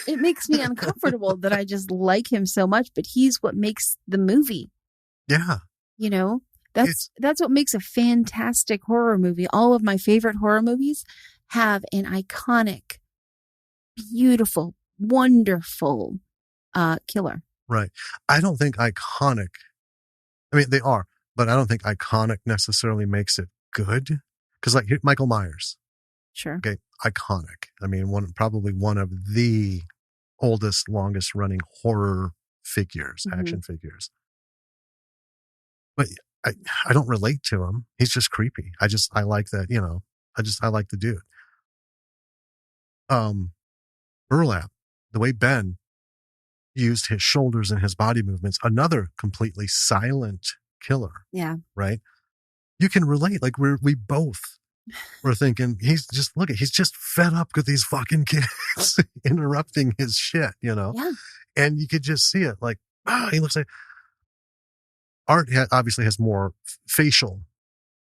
Speaker 2: It makes me uncomfortable that I just like him so much, but he's what makes the movie.
Speaker 1: Yeah.
Speaker 2: You know, that's what makes a fantastic horror movie. All of my favorite horror movies have an iconic, beautiful, wonderful killer.
Speaker 1: Right. I don't think iconic, I mean, they are, but I don't think iconic necessarily makes it good. Because like Michael Myers.
Speaker 2: Sure.
Speaker 1: Okay. Iconic. I mean, probably one of the oldest, longest running horror figures, action figures. But I don't relate to him. He's just creepy. I like that, you know, I like the dude. Burlap, the way Ben used his shoulders and his body movements, another completely silent killer.
Speaker 2: Yeah.
Speaker 1: Right. You can relate. Like we both were thinking, he's just fed up with these fucking kids interrupting his shit, you know?
Speaker 2: Yeah.
Speaker 1: And you could just see it like, he looks like Art obviously has more facial,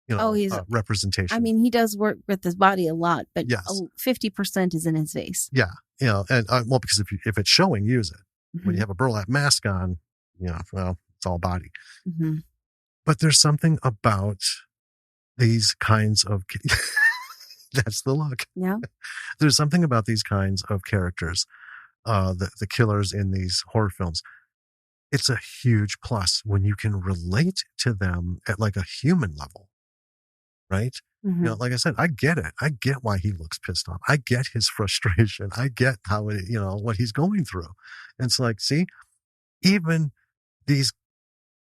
Speaker 1: you know, representation.
Speaker 2: I mean, he does work with his body a lot, but 50% is in his face.
Speaker 1: Yeah. You know, and well, because if it's showing, use it. When you have a burlap mask on, you know, well, it's all body.
Speaker 2: Mm-hmm.
Speaker 1: But there's something about these kinds of, that's the look.
Speaker 2: Yeah.
Speaker 1: There's something about these kinds of characters, the killers in these horror films. It's a huge plus when you can relate to them at like a human level, right? You know, like I said, I get it. I get why he looks pissed off. I get his frustration. I get how it, you know, what he's going through. And it's like, see, even these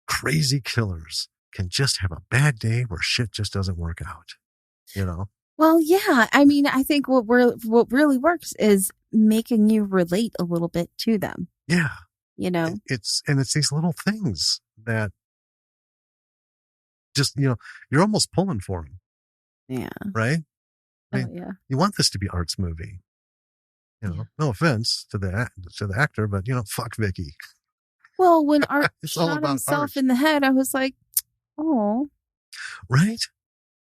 Speaker 1: crazy killers can just have a bad day where shit just doesn't work out, you know?
Speaker 2: Well, yeah. I mean, I think what really works is making you relate a little bit to them.
Speaker 1: Yeah.
Speaker 2: You know,
Speaker 1: it's these little things that just, you know, you're almost pulling for them.
Speaker 2: Yeah.
Speaker 1: Right. I mean,
Speaker 2: yeah.
Speaker 1: You want this to be Art's movie. You know, no offense to the actor, but you know, fuck Vicky.
Speaker 2: Well, when Art shot himself Art. In the head, I was like, oh.
Speaker 1: Right.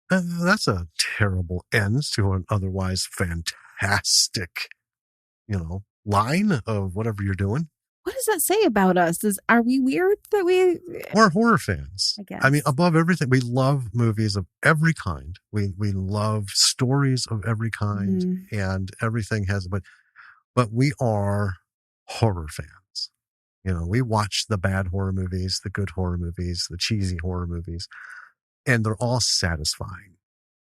Speaker 1: That's a terrible end to an otherwise fantastic, you know, line of whatever you're doing.
Speaker 2: What does that say about us? Are we weird that
Speaker 1: we're horror fans?
Speaker 2: I guess.
Speaker 1: I mean, above everything, we love movies of every kind. We love stories of every kind, and everything has. But we are horror fans. You know, we watch the bad horror movies, the good horror movies, the cheesy horror movies, and they're all satisfying.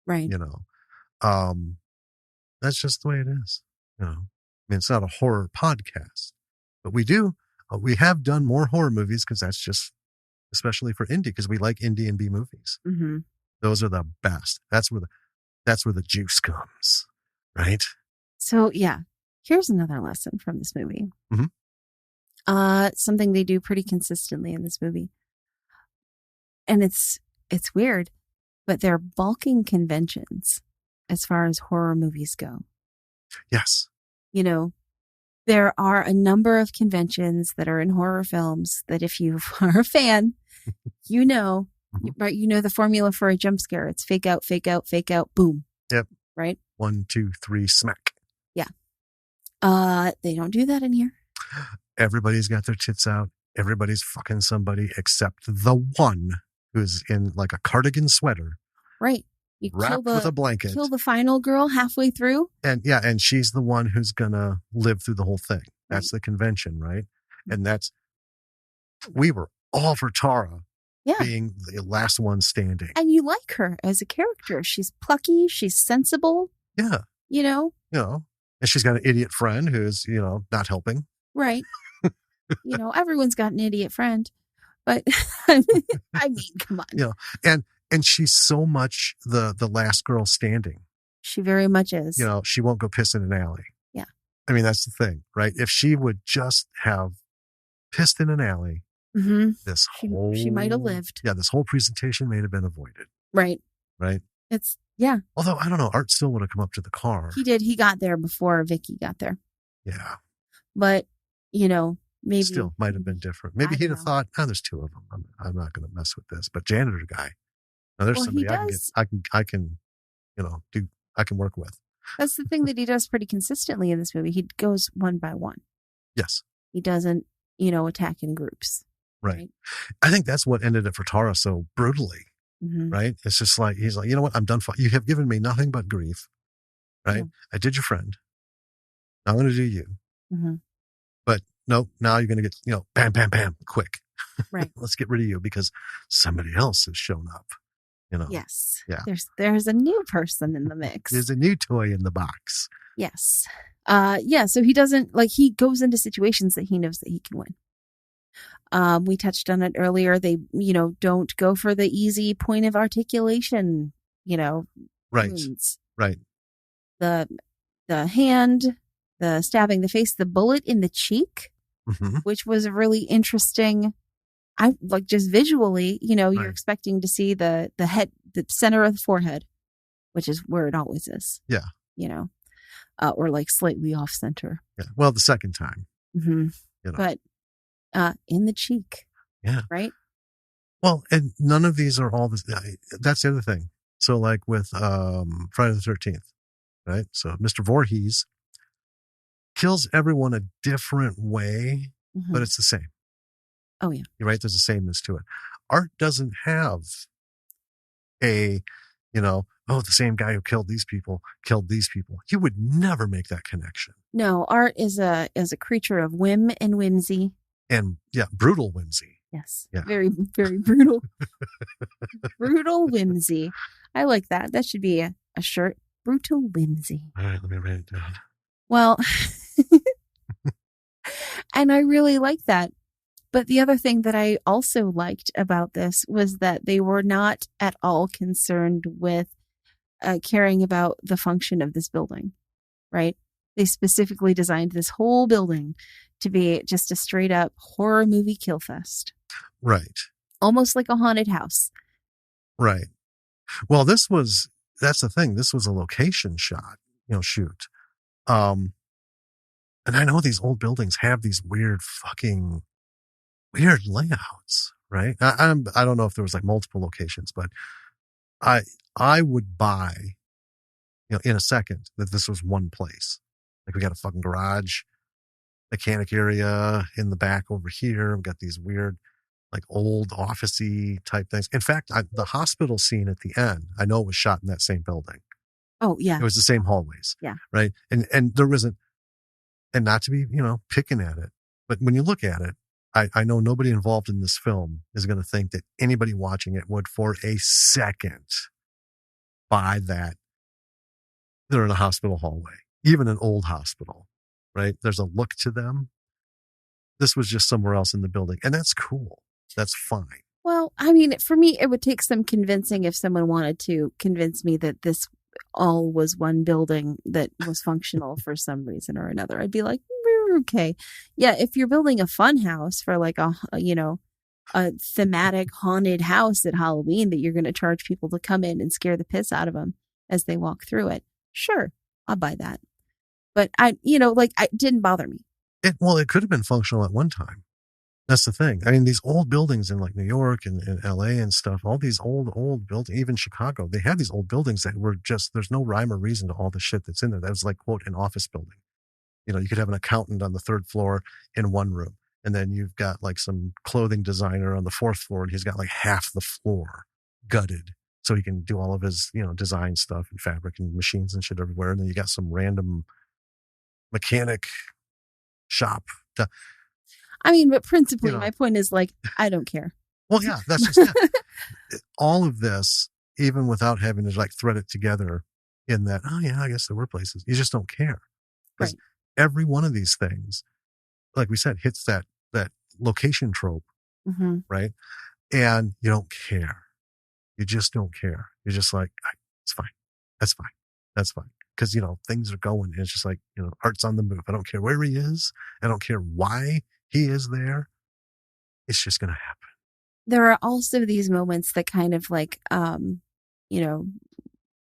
Speaker 2: Right.
Speaker 1: You know, that's just the way it is. You know, I mean, it's not a horror podcast. But we have done more horror movies because that's just, especially for indie, because we like indie and B movies.
Speaker 2: Mm-hmm.
Speaker 1: Those are the best. That's where the juice comes, right?
Speaker 2: So yeah, here's another lesson from this movie.
Speaker 1: Mm-hmm.
Speaker 2: Something they do pretty consistently in this movie, and it's weird, but they're balking conventions as far as horror movies go.
Speaker 1: Yes.
Speaker 2: You know. There are a number of conventions that are in horror films that if you are a fan, you know, right? You know the formula for a jump scare. It's fake out, fake out, fake out, boom.
Speaker 1: Yep.
Speaker 2: Right?
Speaker 1: 1, 2, 3, smack.
Speaker 2: Yeah. They don't do that in here.
Speaker 1: Everybody's got their tits out. Everybody's fucking somebody except the one who's in like a cardigan sweater.
Speaker 2: Right. You
Speaker 1: wrapped with a blanket.
Speaker 2: Kill the final girl halfway through.
Speaker 1: And she's the one who's gonna live through the whole thing. That's the convention, right? And we were all for Tara being the last one standing.
Speaker 2: And you like her as a character. She's plucky, she's sensible.
Speaker 1: Yeah.
Speaker 2: You know?
Speaker 1: And she's got an idiot friend who's, you know, not helping.
Speaker 2: Right. You know, everyone's got an idiot friend. But I mean, come on.
Speaker 1: You know, and she's so much the last girl standing.
Speaker 2: She very much is.
Speaker 1: You know, she won't go piss in an alley.
Speaker 2: Yeah.
Speaker 1: I mean, that's the thing, right? If she would just have pissed in an alley,
Speaker 2: she might have lived.
Speaker 1: Yeah, this whole presentation may have been avoided.
Speaker 2: Right.
Speaker 1: Right.
Speaker 2: Yeah.
Speaker 1: Although, I don't know, Art still would have come up to the car.
Speaker 2: He did. He got there before Vicky got there.
Speaker 1: Yeah.
Speaker 2: But, you know, maybe.
Speaker 1: Still might have been different. Maybe he'd have thought, there's two of them. I'm not going to mess with this. But janitor guy. Now, there's
Speaker 2: Well, he
Speaker 1: somebody
Speaker 2: does.
Speaker 1: I can, I can work with.
Speaker 2: That's the thing that he does pretty consistently in this movie. He goes one by one.
Speaker 1: Yes.
Speaker 2: He doesn't, attack in groups.
Speaker 1: Right. I think that's what ended it for Tara so brutally. Mm-hmm. Right. It's just like, he's like, you know what? I'm done. You have given me nothing but grief. Right. Yeah. I did your friend. Now I'm going to do you. Mm-hmm. But nope. Now you're going to get, bam, bam, bam, quick. Right. Let's get rid of you because somebody else has shown up.
Speaker 2: Yes. Yeah. There's a new person in the mix.
Speaker 1: There's a new toy in the box.
Speaker 2: Yes. Yeah. So he doesn't he goes into situations that he knows that he can win. We touched on it earlier. They, don't go for the easy point of articulation,
Speaker 1: right. Wounds. Right.
Speaker 2: The hand, the stabbing the face, the bullet in the cheek, mm-hmm. which was really interesting. I like just visually, you're expecting to see the head, the center of the forehead, which is where it always is.
Speaker 1: Yeah.
Speaker 2: Or like slightly off center.
Speaker 1: Yeah. Well, the second time. Mm-hmm.
Speaker 2: But in the cheek.
Speaker 1: Yeah.
Speaker 2: Right.
Speaker 1: Well, and none of these are all this. That's the other thing. So like with Friday the 13th, right? So Mr. Voorhees kills everyone a different way, mm-hmm. but it's the same.
Speaker 2: Oh, yeah.
Speaker 1: You're right. There's a sameness to it. Art doesn't have the same guy who killed these people. You would never make that connection.
Speaker 2: No, Art is a creature of whim and whimsy.
Speaker 1: And brutal whimsy.
Speaker 2: Yes. Yeah. Very, very brutal. Brutal whimsy. I like that. That should be a shirt. Brutal whimsy.
Speaker 1: All right, let me write it down.
Speaker 2: Well, and I really like that. But the other thing that I also liked about this was that they were not at all concerned with caring about the function of this building, right? They specifically designed this whole building to be just a straight up horror movie kill fest.
Speaker 1: Right.
Speaker 2: Almost like a haunted house.
Speaker 1: Right. Well, that's the thing. This was a location shot, shoot. And I know these old buildings have these weird layouts, right? I don't know if there was like multiple locations, but I would buy, in a second that this was one place. Like we got a fucking garage, mechanic area in the back over here. We've got these weird, like old office-y type things. In fact, the hospital scene at the end, I know it was shot in that same building.
Speaker 2: Oh yeah.
Speaker 1: It was the same hallways.
Speaker 2: Yeah.
Speaker 1: Right. And there wasn't, and not to be, picking at it, but when you look at it, I know nobody involved in this film is going to think that anybody watching it would for a second buy that they're in a hospital hallway, even an old hospital, right? There's a look to them. This was just somewhere else in the building. And that's cool. That's fine.
Speaker 2: Well, I mean, for me, it would take some convincing if someone wanted to convince me that this all was one building that was functional for some reason or another. I'd be like, okay. Yeah, if you're building a fun house for like a thematic haunted house at Halloween that you're going to charge people to come in and scare the piss out of them as they walk through it, sure, I'll buy that. But it didn't bother me.
Speaker 1: It could have been functional at one time. That's the thing. I mean, these old buildings in like New York and LA and stuff, all these old buildings, even Chicago, they had these old buildings that were just, there's no rhyme or reason to all the shit that's in there. That was like, quote, an office building. You could have an accountant on the third floor in one room. And then you've got like some clothing designer on the fourth floor, and he's got like half the floor gutted so he can do all of his, design stuff and fabric and machines and shit everywhere. And then you got some random mechanic shop.
Speaker 2: I mean, but principally, my point is like, I don't care.
Speaker 1: Well, yeah, that's just it. All of this, even without having to like thread it together in that, oh yeah, I guess there were places. You just don't care. Because every one of these things, like we said, hits that location trope, mm-hmm. right? And you don't care. You just don't care. You're just like, it's fine. That's fine. That's fine. Because, things are going. And it's just like, Art's on the move. I don't care where he is. I don't care why he is there. It's just going to happen.
Speaker 2: There are also these moments that kind of like,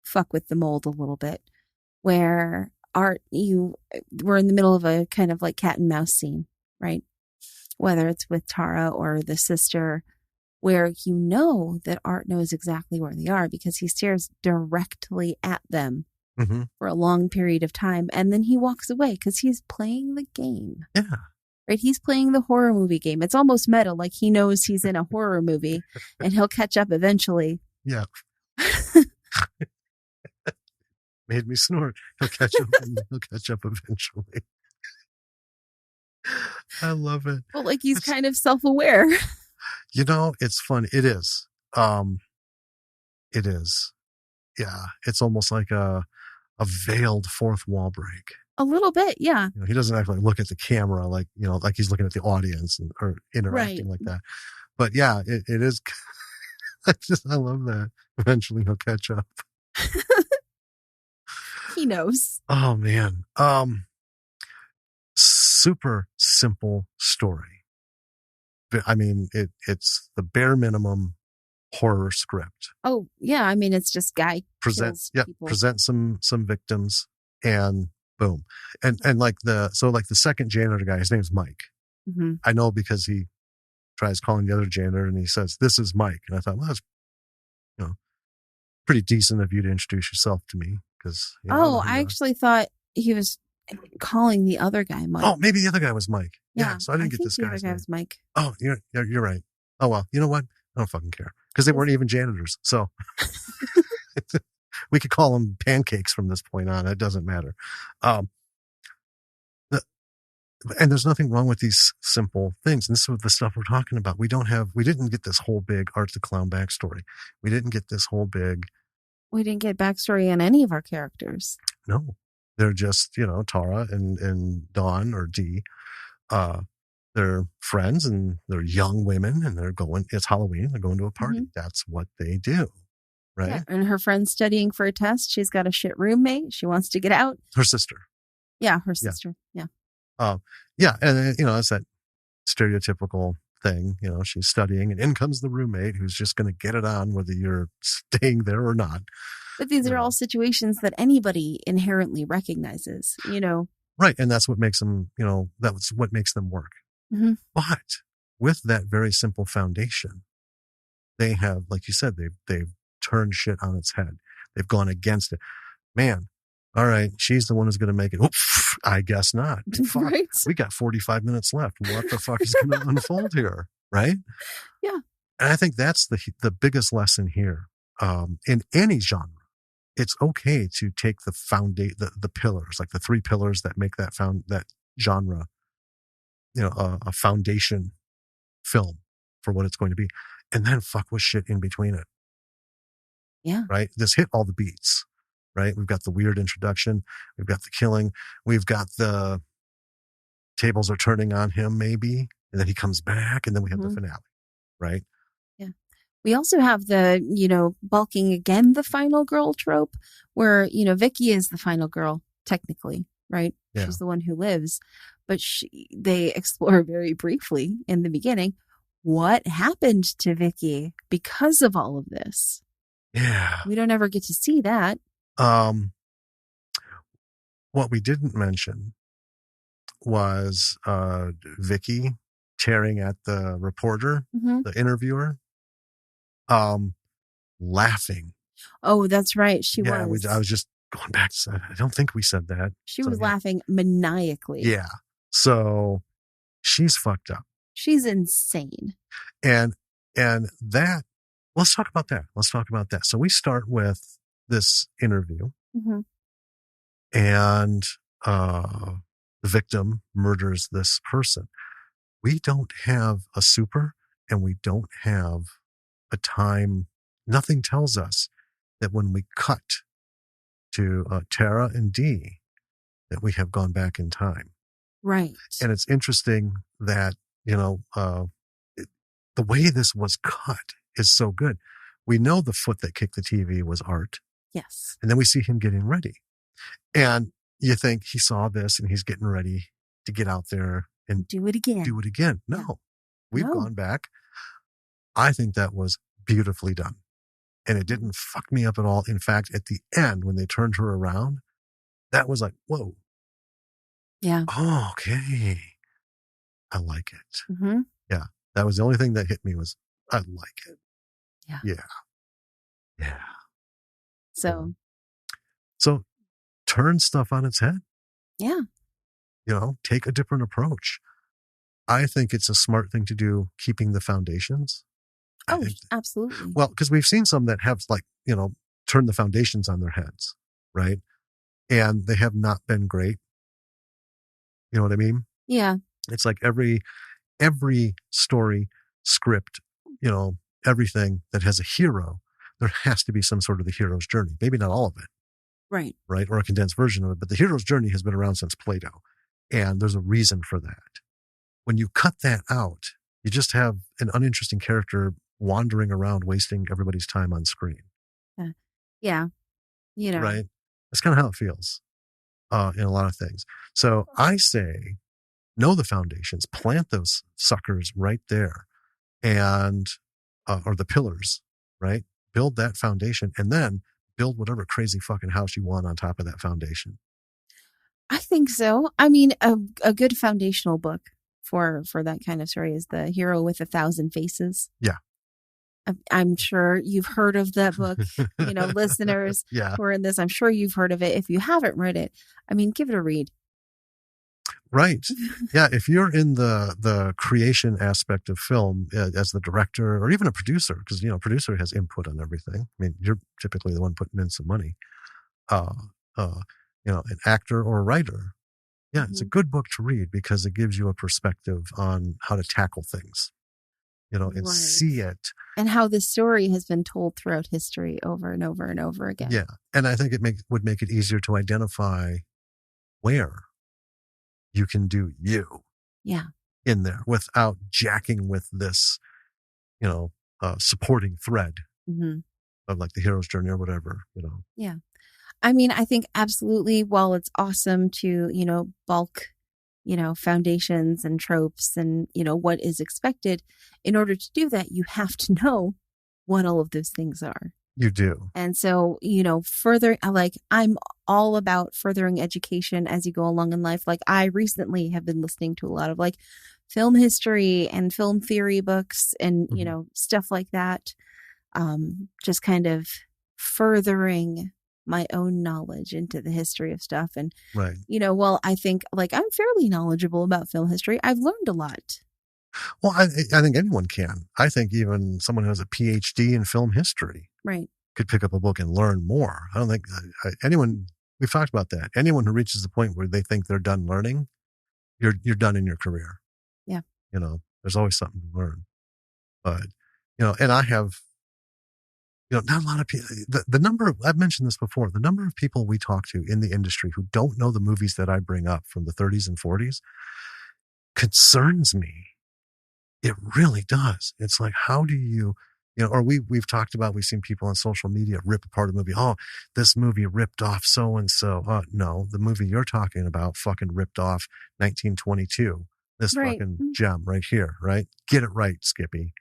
Speaker 2: fuck with the mold a little bit, where Art, we're in the middle of a kind of like cat and mouse scene, right? Whether it's with Tara or the sister, where you know that Art knows exactly where they are because he stares directly at them for a long period of time. And then he walks away because he's playing the game.
Speaker 1: Yeah.
Speaker 2: Right? He's playing the horror movie game. It's almost meta, like he knows he's in a horror movie and he'll catch up eventually.
Speaker 1: Yeah. Made me snort. He'll catch up. He'll catch up eventually. I love it.
Speaker 2: Well, like he's kind of self-aware.
Speaker 1: You know, it's fun. It is. It is. Yeah. It's almost like a veiled fourth wall break.
Speaker 2: A little bit, yeah.
Speaker 1: You know, he doesn't actually look at the camera like, you know, like he's looking at the audience or interacting like that. But yeah, it is. I love that. Eventually he'll catch up.
Speaker 2: He knows.
Speaker 1: Oh man. Super simple story. I mean, it's the bare minimum horror script.
Speaker 2: Oh yeah, I mean it's just guy
Speaker 1: present some victims and boom. And like the second janitor guy, his name's Mike. I know because he tries calling the other janitor and he says, "This is Mike." And I thought, well, that's, you know, pretty decent of you to introduce yourself to me because.
Speaker 2: I actually thought he was calling the other guy Mike.
Speaker 1: Oh, maybe the other guy was Mike.
Speaker 2: Yeah,
Speaker 1: so I didn't get this guy's name. The other guy
Speaker 2: was Mike.
Speaker 1: Oh, you're right. Oh well, you know what? I don't fucking care because they weren't even janitors. So we could call them pancakes from this point on. It doesn't matter. And there's nothing wrong with these simple things. And this is the stuff we're talking about. We didn't get this whole big Art the Clown backstory. We didn't get
Speaker 2: backstory on any of our characters.
Speaker 1: No, they're just, you know, Tara and Dawn or Dee. They're friends and they're young women and it's Halloween. They're going to a party. That's what they do. Right.
Speaker 2: Yeah, and her friend's studying for a test. She's got a shit roommate. She wants to get out.
Speaker 1: Her sister.
Speaker 2: Yeah. Her sister. Yeah.
Speaker 1: Yeah. And, you know, it's that stereotypical thing. You know, she's studying and in comes the roommate who's just going to get it on whether you're staying there or not.
Speaker 2: But these are all situations that anybody inherently recognizes, you know.
Speaker 1: Right. And that's what makes them, you know, that's what makes them work. But with that very simple foundation, they have, like you said, they've turned shit on its head. They've gone against it. Man, all right, she's the one who's going to make it. Oops, I guess not. Fuck, right? We got 45 minutes left. What the fuck is going to unfold here? Right?
Speaker 2: Yeah.
Speaker 1: And I think that's the biggest lesson here. In any genre, it's okay to take the pillars, like the three pillars that make that genre, you know, a foundation film for what it's going to be, and then fuck with shit in between it.
Speaker 2: Yeah.
Speaker 1: Right. Just hit all the beats. Right. We've got the weird introduction. We've got the killing. We've got the tables are turning on him, maybe, and then he comes back, and then we have the finale. Right.
Speaker 2: Yeah. We also have the, you know, balking again, the final girl trope where, you know, Vicky is the final girl, technically. Right. Yeah. She's the one who lives. But they explore very briefly in the beginning what happened to Vicky because of all of this.
Speaker 1: Yeah.
Speaker 2: We don't ever get to see that.
Speaker 1: What we didn't mention was Vicky tearing at the reporter, the interviewer, laughing.
Speaker 2: Oh, that's right. She was.
Speaker 1: I was just going back to, I don't think we said that.
Speaker 2: She was laughing maniacally.
Speaker 1: Yeah. So she's fucked up.
Speaker 2: She's insane.
Speaker 1: And that, let's talk about that. So we start with this interview and the victim murders this person. We don't have a super and we don't have a time. Nothing tells us that when we cut to Tara and Dee that we have gone back in time.
Speaker 2: Right.
Speaker 1: And it's interesting that, you know, the way this was cut is so good. We know the foot that kicked the TV was Art.
Speaker 2: Yes.
Speaker 1: And then we see him getting ready. And you think he saw this and he's getting ready to get out there and
Speaker 2: do it again.
Speaker 1: No, we've gone back. I think that was beautifully done. And it didn't fuck me up at all. In fact, at the end, when they turned her around, that was like, whoa.
Speaker 2: Yeah.
Speaker 1: Oh, okay. I like it. Yeah. That was the only thing that hit me was, I like it.
Speaker 2: Yeah.
Speaker 1: Yeah. Yeah.
Speaker 2: So
Speaker 1: turn stuff on its head.
Speaker 2: Yeah.
Speaker 1: Take a different approach. I think it's a smart thing to do, keeping the foundations.
Speaker 2: Oh, absolutely.
Speaker 1: Well, because we've seen some that have turned the foundations on their heads, right? And they have not been great. You know what I mean?
Speaker 2: Yeah.
Speaker 1: It's like every story, script, everything that has a hero, there has to be some sort of the hero's journey. Maybe not all of it.
Speaker 2: Right.
Speaker 1: Right. Or a condensed version of it. But the hero's journey has been around since Plato. And there's a reason for that. When you cut that out, you just have an uninteresting character wandering around, wasting everybody's time on screen.
Speaker 2: Yeah.
Speaker 1: Right. That's kind of how it feels in a lot of things. So I say, know the foundations, plant those suckers right there, and or the pillars, right? Build that foundation, and then build whatever crazy fucking house you want on top of that foundation.
Speaker 2: I think so. I mean, a good foundational book for that kind of story is The Hero with 1,000 Faces.
Speaker 1: Yeah.
Speaker 2: I'm sure you've heard of that book, listeners who are in this, I'm sure you've heard of it. If you haven't read it, I mean, give it a read.
Speaker 1: Right. Yeah. If you're in the creation aspect of film as the director or even a producer, because, producer has input on everything. I mean, you're typically the one putting in some money, an actor or a writer. Yeah. It's a good book to read because it gives you a perspective on how to tackle things, and see it.
Speaker 2: And how the story has been told throughout history over and over and over again.
Speaker 1: Yeah. And I think it would make it easier to identify where you can do you in there without jacking with this, supporting thread of like the hero's journey or whatever,
Speaker 2: Yeah. I mean, I think absolutely, while it's awesome to, bulk, foundations and tropes and, what is expected, in order to do that, you have to know what all of those things are.
Speaker 1: You do.
Speaker 2: And so, further, I'm all about furthering education as you go along in life. Like, I recently have been listening to a lot of film history and film theory books and, stuff like that. Just kind of furthering my own knowledge into the history of stuff. And,
Speaker 1: right.
Speaker 2: Well, I think I'm fairly knowledgeable about film history. I've learned a lot.
Speaker 1: Well, I think anyone can. I think even someone who has a PhD in film history could pick up a book and learn more. I don't think anyone, we've talked about that. Anyone who reaches the point where they think they're done learning, you're done in your career.
Speaker 2: Yeah.
Speaker 1: There's always something to learn. But, and I have, not a lot of people, the number of, I've mentioned this before, the number of people we talk to in the industry who don't know the movies that I bring up from the 30s and 40s concerns me. It really does. It's like, how do you, or we've talked about, we've seen people on social media rip apart a movie. Oh, this movie ripped off so-and-so. No, the movie you're talking about fucking ripped off 1922. This fucking gem right here, right? Get it right, Skippy.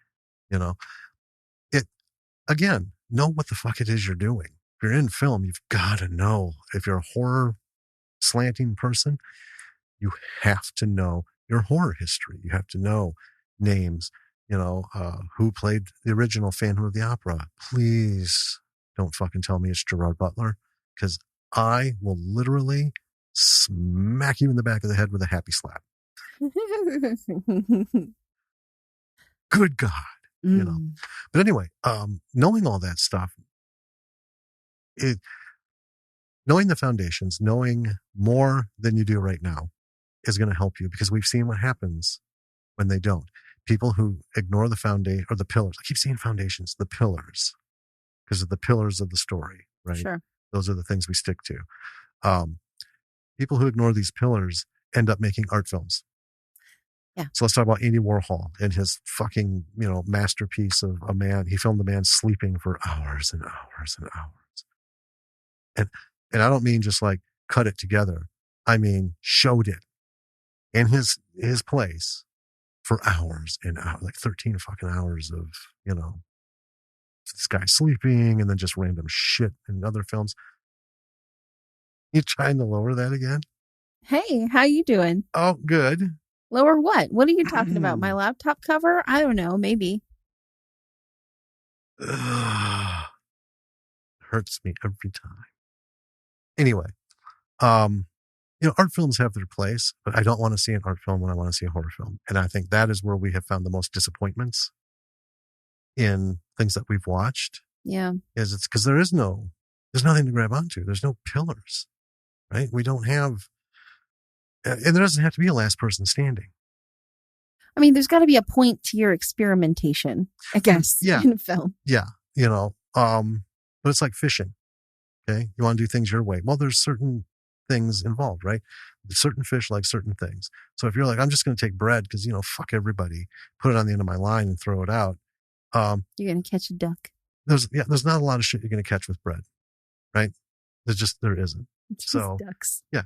Speaker 1: Again, know what the fuck it is you're doing. If you're in film, you've got to know. If you're a horror slanting person, you have to know your horror history. You have to know names, who played the original Phantom of the Opera. Please don't fucking tell me it's Gerard Butler, because I will literally smack you in the back of the head with a happy slap. Good God. But anyway, knowing all that stuff, knowing the foundations, knowing more than you do right now is going to help you, because we've seen what happens when they don't. People who ignore the foundation or the pillars. I keep saying foundations, the pillars, because of the pillars of the story, right?
Speaker 2: Sure.
Speaker 1: Those are the things we stick to. People who ignore these pillars end up making art films.
Speaker 2: Yeah.
Speaker 1: So let's talk about Andy Warhol and his fucking, masterpiece of a man. He filmed a man sleeping for hours and hours and hours. And I don't mean just like cut it together. I mean, showed it in his place for hours and hours, like 13 fucking hours of, this guy sleeping and then just random shit in other films. You trying to lower that again?
Speaker 2: Hey, how you doing?
Speaker 1: Oh, good.
Speaker 2: Lower what? What are you talking about? My laptop cover? I don't know. Maybe.
Speaker 1: Hurts me every time. Anyway, art films have their place, but I don't want to see an art film when I want to see a horror film. And I think that is where we have found the most disappointments in things that we've watched.
Speaker 2: Yeah.
Speaker 1: Is it's because there's nothing to grab onto. There's no pillars, right? We don't have, and there doesn't have to be a last person standing.
Speaker 2: I mean, there's got to be a point to your experimentation, I guess, in a film.
Speaker 1: Yeah. But it's like fishing. Okay. You want to do things your way. Well, there's certain things involved, right? Certain fish like certain things. So if you're like, I'm just going to take bread because, fuck everybody, put it on the end of my line and throw it out.
Speaker 2: You're going to catch a duck.
Speaker 1: There's not a lot of shit you're going to catch with bread, right? There isn't.
Speaker 2: It's
Speaker 1: so
Speaker 2: just ducks.
Speaker 1: Yeah.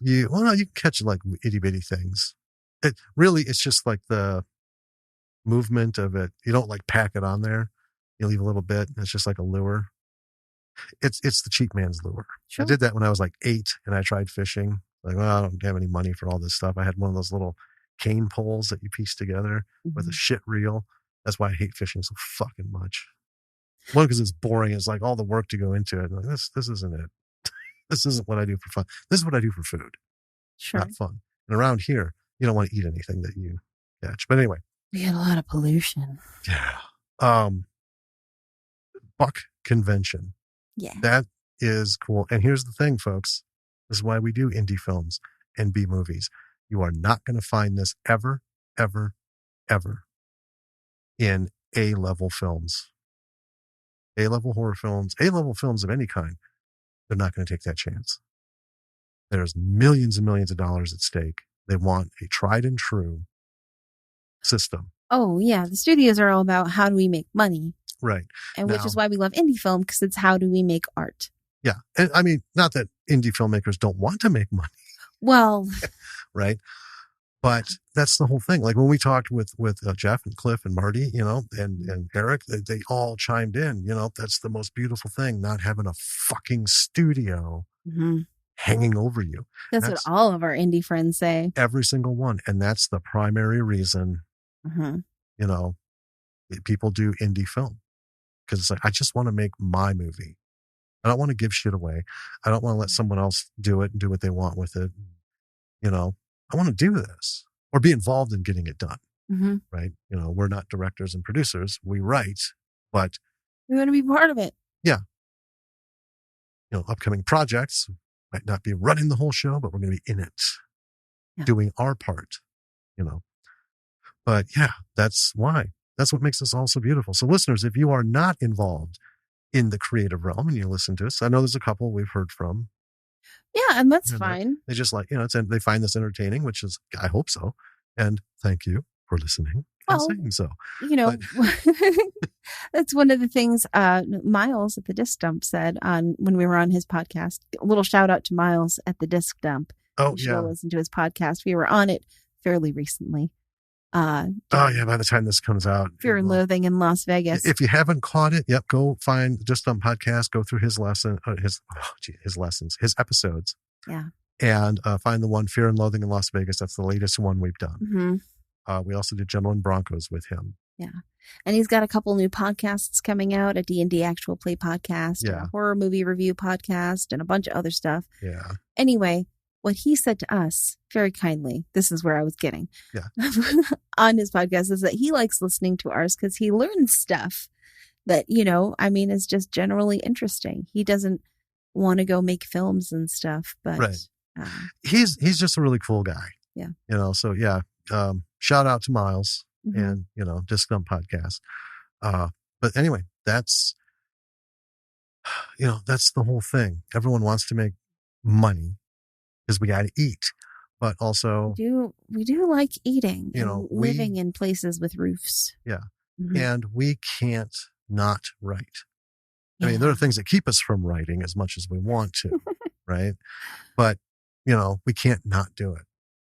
Speaker 1: You can catch like itty bitty things. It's just like the movement of it. You don't like pack it on there. You leave a little bit. It's just like a lure. It's the cheap man's lure. Sure. I did that when I was like 8 and I tried fishing. Like, well, I don't have any money for all this stuff. I had one of those little cane poles that you piece together with a shit reel. That's why I hate fishing so fucking much. One, because it's boring. It's like all the work to go into it. Like, this isn't it. This isn't what I do for fun. This is what I do for food.
Speaker 2: Sure.
Speaker 1: Not fun. And around here, you don't want to eat anything that you catch. But anyway.
Speaker 2: We had a lot of pollution.
Speaker 1: Yeah. Buck convention.
Speaker 2: Yeah.
Speaker 1: That is cool. And here's the thing, folks. This is why we do indie films and B movies. You are not going to find this ever, ever, ever in A-level films. A-level horror films, A-level films of any kind. They're not going to take that chance. There's millions and millions of dollars at stake. They want a tried and true system.
Speaker 2: Oh, yeah. The studios are all about how do we make money.
Speaker 1: Right.
Speaker 2: And which is why we love indie film, because it's how do we make art.
Speaker 1: Yeah. And I mean, not that indie filmmakers don't want to make money.
Speaker 2: Well.
Speaker 1: Right. But that's the whole thing. Like when we talked with Jeff and Cliff and Marty, and Eric, they all chimed in, that's the most beautiful thing, not having a fucking studio hanging over you.
Speaker 2: That's what all of our indie friends say.
Speaker 1: Every single one. And that's the primary reason, people do indie film. Because it's like, I just want to make my movie. I don't want to give shit away. I don't want to let someone else do it and do what they want with it. I want to do this or be involved in getting it done. Right. We're not directors and producers. We write, but
Speaker 2: we want to be part of it.
Speaker 1: Yeah. Upcoming projects might not be running the whole show, but we're going to be in it, doing our part, but yeah, that's why. That's what makes us all so beautiful. So listeners, if you are not involved in the creative realm and you listen to us, I know there's a couple we've heard from.
Speaker 2: Yeah, and that's fine.
Speaker 1: They just like, they find this entertaining, which is, I hope so. And thank you for listening and saying so.
Speaker 2: That's one of the things Miles at the Disc Dump said when we were on his podcast. A little shout out to Miles at the Disc Dump.
Speaker 1: Oh, yeah.
Speaker 2: Listen to his podcast. We were on it fairly recently.
Speaker 1: By the time this comes out,
Speaker 2: Fear and Loathing in Las Vegas.
Speaker 1: If you haven't caught it, go find Just Dump Podcast, go through his episodes.
Speaker 2: Yeah.
Speaker 1: And find the one Fear and Loathing in Las Vegas. That's the latest one we've done. We also did Gentlemen Broncos with him.
Speaker 2: Yeah. And he's got a couple new podcasts coming out, a D&D Actual Play podcast, a horror movie review podcast, and a bunch of other stuff.
Speaker 1: Yeah.
Speaker 2: Anyway, what he said to us very kindly, this is where I was getting on his podcast, is that he likes listening to ours because he learns stuff that, is just generally interesting. He doesn't want to go make films and stuff, but
Speaker 1: he's just a really cool guy.
Speaker 2: Yeah.
Speaker 1: Shout out to Miles and, Disc Dump Podcast. But anyway, that's the whole thing. Everyone wants to make money. Because we got to eat, but also
Speaker 2: we do like eating, living in places with roofs.
Speaker 1: Yeah, and we can't not write. I mean, there are things that keep us from writing as much as we want to, right? But we can't not do it.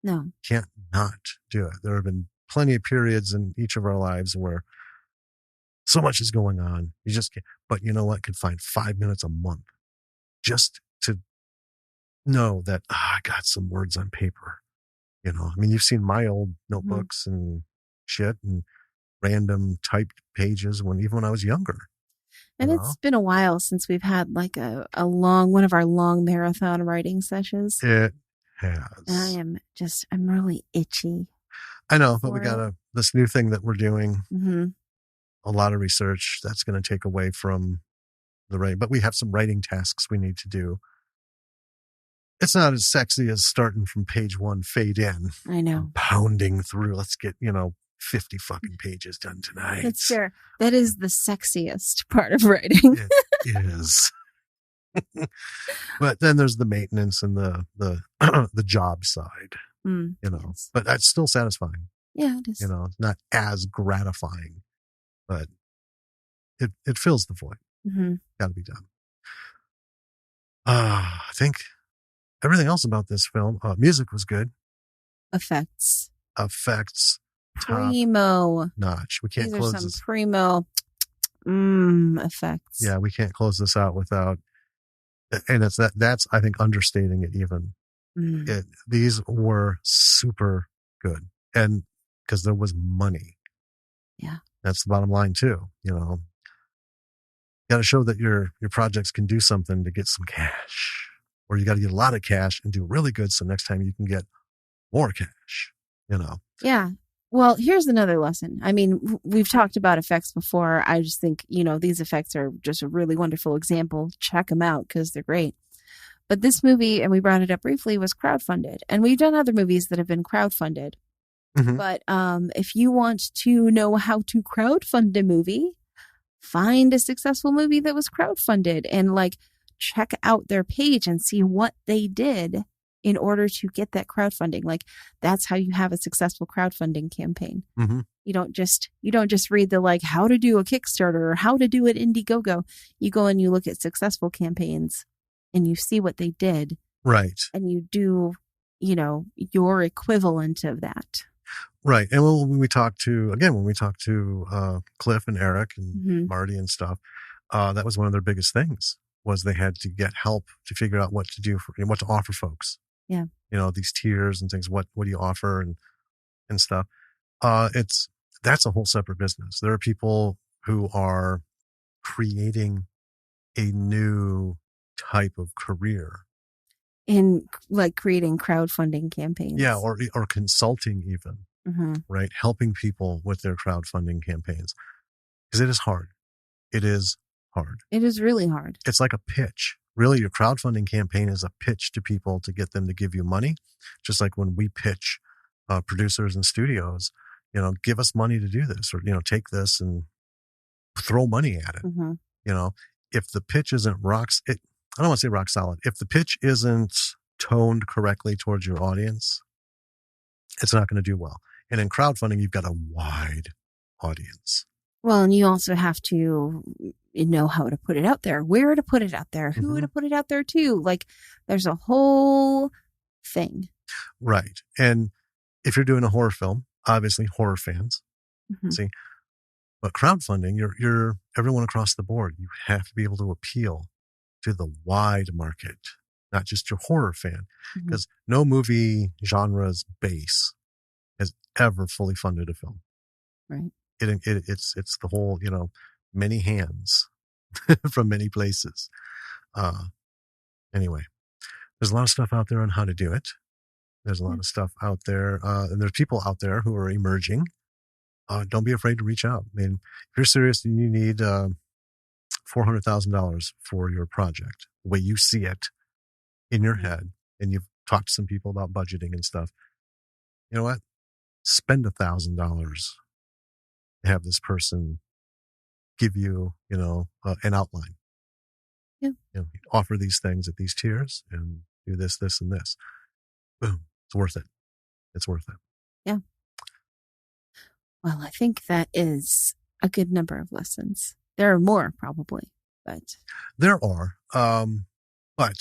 Speaker 2: No,
Speaker 1: can't not do it. There have been plenty of periods in each of our lives where so much is going on. You just can't. But you know what? Could find 5 minutes a month just to know that I got some words on paper. You've seen my old notebooks and shit, and random typed pages even when I was younger.
Speaker 2: And it's been a while since we've had like one of our long marathon writing sessions.
Speaker 1: It has.
Speaker 2: And I'm really itchy.
Speaker 1: I know, but we got this new thing that we're doing. Mm-hmm. A lot of research that's going to take away from the writing, but we have some writing tasks we need to do. It's not as sexy as starting from page 1, fade in.
Speaker 2: I know.
Speaker 1: Pounding through. Let's get, 50 fucking pages done tonight.
Speaker 2: That's fair. That is the sexiest part of writing.
Speaker 1: It is. But then there's the maintenance and the job side, yes. But that's still satisfying.
Speaker 2: Yeah, it is.
Speaker 1: Not as gratifying, but it fills the void. Mm-hmm. Got to be done. I think everything else about this film, music was good.
Speaker 2: Effects.
Speaker 1: Primo notch. We can't close this.
Speaker 2: Some primo effects.
Speaker 1: Yeah, we can't close this out without, and that's I think understating it even. These were super good, and because there was money.
Speaker 2: Yeah,
Speaker 1: that's the bottom line too. Got to show that your projects can do something to get some cash, or you got to get a lot of cash and do really good, so next time you can get more cash.
Speaker 2: Yeah. Well, here's another lesson. I mean, we've talked about effects before. I just think, these effects are just a really wonderful example. Check them out because they're great. But this movie, and we brought it up briefly, was crowdfunded. And we've done other movies that have been crowdfunded. Mm-hmm. But if you want to know how to crowdfund a movie, find a successful movie that was crowdfunded and check out their page and see what they did in order to get that crowdfunding. That's how you have a successful crowdfunding campaign. Mm-hmm. You don't just read the how to do a Kickstarter or how to do it Indiegogo. You go and you look at successful campaigns and you see what they did.
Speaker 1: Right.
Speaker 2: And you do, your equivalent of that.
Speaker 1: Right. And when we talk to Cliff and Eric and mm-hmm. Marty and stuff, that was one of their biggest things was they had to get help to figure out what to do what to offer folks.
Speaker 2: Yeah.
Speaker 1: These tiers and things, what do you offer and stuff. That's a whole separate business. There are people who are creating a new type of career
Speaker 2: in creating crowdfunding campaigns.
Speaker 1: Yeah. Or consulting even, mm-hmm. right? Helping people with their crowdfunding campaigns because it is hard. It is hard.
Speaker 2: It is really hard.
Speaker 1: It's like a pitch. Really, your crowdfunding campaign is a pitch to people to get them to give you money. Just like when we pitch producers and studios, give us money to do this or, take this and throw money at it. Mm-hmm. If the pitch isn't I don't want to say rock solid. If the pitch isn't toned correctly towards your audience, it's not going to do well. And in crowdfunding, you've got a wide audience.
Speaker 2: Well, and you also have to know how to put it out there, where to put it out there, who mm-hmm. to put it out there to. There's a whole thing.
Speaker 1: Right. And if you're doing a horror film, obviously horror fans, mm-hmm. see, but crowdfunding, you're everyone across the board. You have to be able to appeal to the wide market, not just your horror fan, because mm-hmm. no movie genre's base has ever fully funded a film.
Speaker 2: Right.
Speaker 1: It's the whole, many hands from many places. Anyway, there's a lot of stuff out there on how to do it. There's a lot of stuff out there, and there's people out there who are emerging. Don't be afraid to reach out. I mean, if you're serious and you need $400,000 for your project, the way you see it in your head, and you've talked to some people about budgeting and stuff, you know what? Spend $1,000 to have this person give you, an outline.
Speaker 2: Yeah.
Speaker 1: Offer these things at these tiers and do this, this, and this. Boom. It's worth it. It's worth it.
Speaker 2: Yeah. Well, I think that is a good number of lessons. There are more probably, but.
Speaker 1: There are. But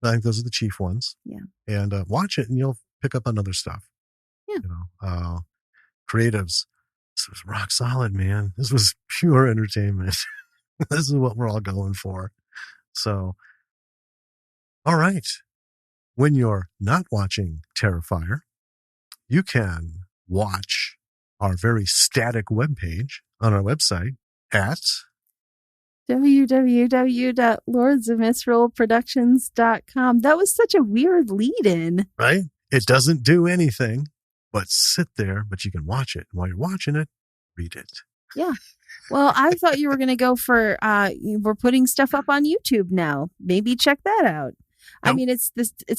Speaker 1: I think those are the chief ones.
Speaker 2: Yeah.
Speaker 1: And watch it and you'll pick up on other stuff.
Speaker 2: Yeah.
Speaker 1: Creatives. This was rock solid, man. This was pure entertainment. This is what we're all going for. So, all right. When you're not watching Terrifier, you can watch our very static webpage on our website at
Speaker 2: www.lordsofmisrollproductions.com. That was such a weird lead-in.
Speaker 1: Right? It doesn't do anything but sit there, but you can watch it. While you're watching it, read it.
Speaker 2: Yeah. Well, I thought you were going to go for, we're putting stuff up on YouTube now. Maybe check that out. Nope. I mean, it's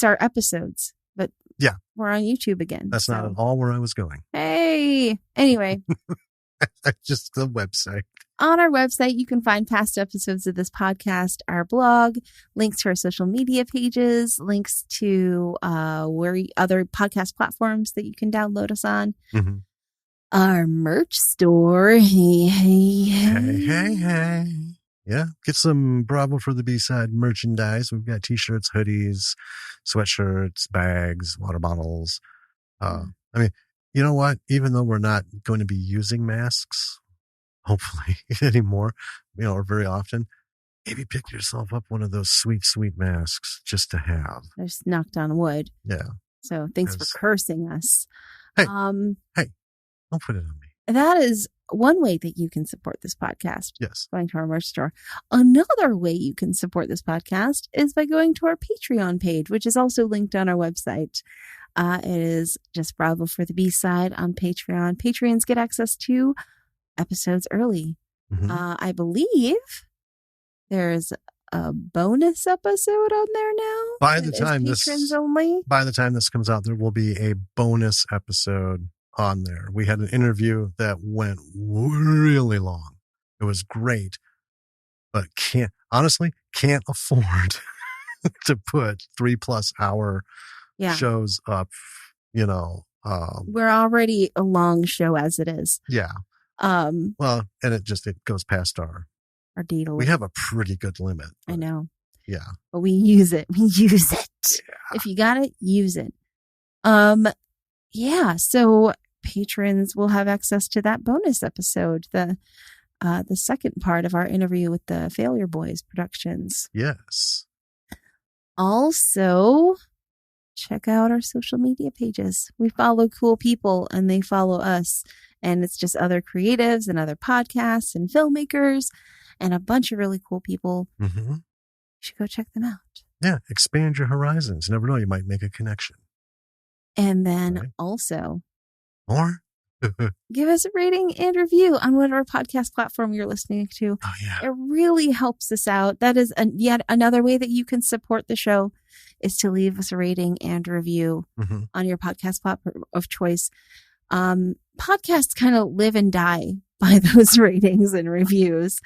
Speaker 2: our episodes, but
Speaker 1: yeah,
Speaker 2: we're on YouTube again.
Speaker 1: That's not at all where I was going.
Speaker 2: Hey, anyway.
Speaker 1: Just the website.
Speaker 2: On our website, you can find past episodes of this podcast, our blog, links to our social media pages, links to other podcast platforms that you can download us on. Mm-hmm. Our merch store.
Speaker 1: Hey. Yeah, get some Bravo for the B-side merchandise. We've got t-shirts, hoodies, sweatshirts, bags, water bottles. I mean, you know what? Even though we're not going to be using masks, hopefully anymore, or very often, maybe pick yourself up one of those sweet, sweet masks just to have.
Speaker 2: I just knocked on wood.
Speaker 1: Yeah.
Speaker 2: So thanks for cursing us.
Speaker 1: Hey, don't put it on me.
Speaker 2: That is one way that you can support this podcast.
Speaker 1: Yes.
Speaker 2: Going to our merch store. Another way you can support this podcast is by going to our Patreon page, which is also linked on our website. It is just Bravo for the B-side on Patreon. Patreons get access to episodes early. Mm-hmm. I believe there's a bonus episode on there now.
Speaker 1: By the time this comes out, there will be a bonus episode on there. We had an interview that went really long. It was great, but can't afford to put 3+ hour shows up.
Speaker 2: We're already a long show as it is.
Speaker 1: Yeah. Well, and it goes past our
Speaker 2: data.
Speaker 1: We have a pretty good limit.
Speaker 2: I know.
Speaker 1: Yeah.
Speaker 2: But we use it.
Speaker 1: Yeah.
Speaker 2: If you got it, use it. Yeah. So patrons will have access to that bonus episode, the second part of our interview with the Failure Boys Productions.
Speaker 1: Yes.
Speaker 2: Also, check out our social media pages. We follow cool people and they follow us. And it's just other creatives and other podcasts and filmmakers and a bunch of really cool people. Mm-hmm. You should go check them out.
Speaker 1: Yeah. Expand your horizons. You never know. You might make a connection.
Speaker 2: And then also,
Speaker 1: or
Speaker 2: give us a rating and review on whatever podcast platform you're listening to.
Speaker 1: Oh, yeah.
Speaker 2: It really helps us out. That is yet another way that you can support the show is to leave us a rating and review on your podcast platform of choice. Podcasts kind of live and die by those ratings and reviews.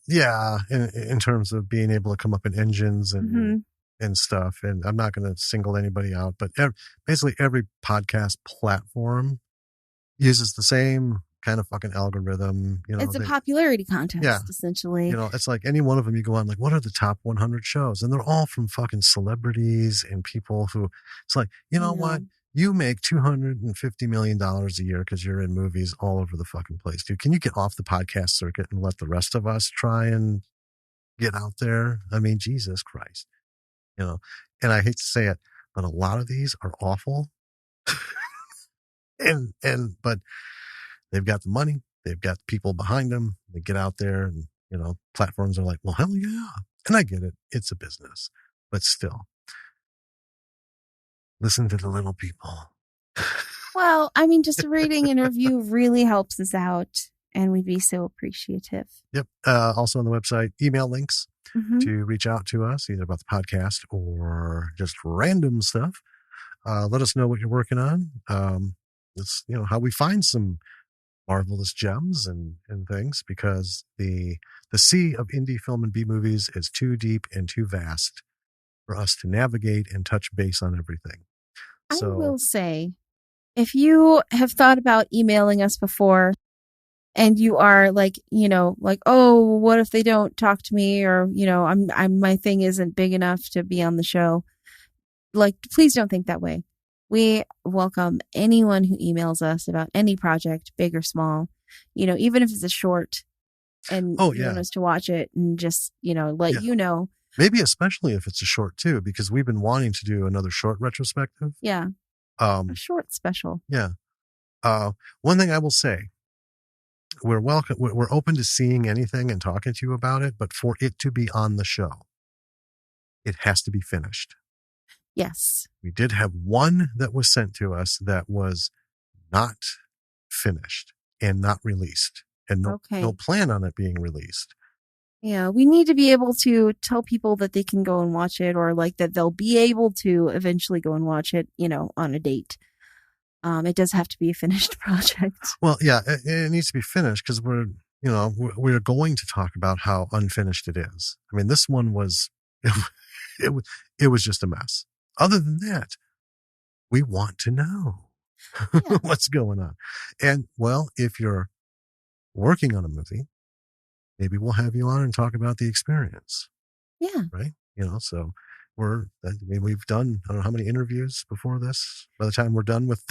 Speaker 1: Yeah, in terms of being able to come up in engines and stuff. And I'm not going to single anybody out, but basically every podcast platform uses the same kind of fucking algorithm.
Speaker 2: It's a popularity contest, essentially.
Speaker 1: It's like any one of them you go on, like, what are the top 100 shows? And they're all from fucking celebrities and people who, it's like, you know what? You make $250 million a year because you're in movies all over the fucking place, dude. Can you get off the podcast circuit and let the rest of us try and get out there? I mean, Jesus Christ. And I hate to say it, but a lot of these are awful. But they've got the money, they've got people behind them. They get out there and, platforms are like, well, hell yeah. And I get it. It's a business, but still. Listen to the little people.
Speaker 2: Well, I mean, just a rating and review really helps us out, and we'd be so appreciative.
Speaker 1: Yep. Also on the website, email links to reach out to us, either about the podcast or just random stuff. Let us know what you're working on. It's, how we find some marvelous gems and things, because the sea of indie film and B movies is too deep and too vast for us to navigate and touch base on everything.
Speaker 2: I will say, if you have thought about emailing us before and you are like, oh, what if they don't talk to me, or, my thing isn't big enough to be on the show. Like, please don't think that way. We welcome anyone who emails us about any project, big or small, even if it's a short and you want us to watch it and just, let you know.
Speaker 1: Maybe especially if it's a short too, because we've been wanting to do another short retrospective.
Speaker 2: Yeah. A short special.
Speaker 1: Yeah. One thing I will say, we're welcome. We're open to seeing anything and talking to you about it, but for it to be on the show, it has to be finished.
Speaker 2: Yes.
Speaker 1: We did have one that was sent to us that was not finished and not released, and no plan on it being released.
Speaker 2: Yeah, we need to be able to tell people that they can go and watch it, or like that they'll be able to eventually go and watch it, on a date. It does have to be a finished project.
Speaker 1: Well, yeah, it needs to be finished because we're going to talk about how unfinished it is. I mean, this one was, it was just a mess. Other than that, we want to know what's going on. And well, if you're working on a movie, maybe we'll have you on and talk about the experience.
Speaker 2: Yeah.
Speaker 1: Right. So we've done, I don't know how many interviews before this, by the time we're done with.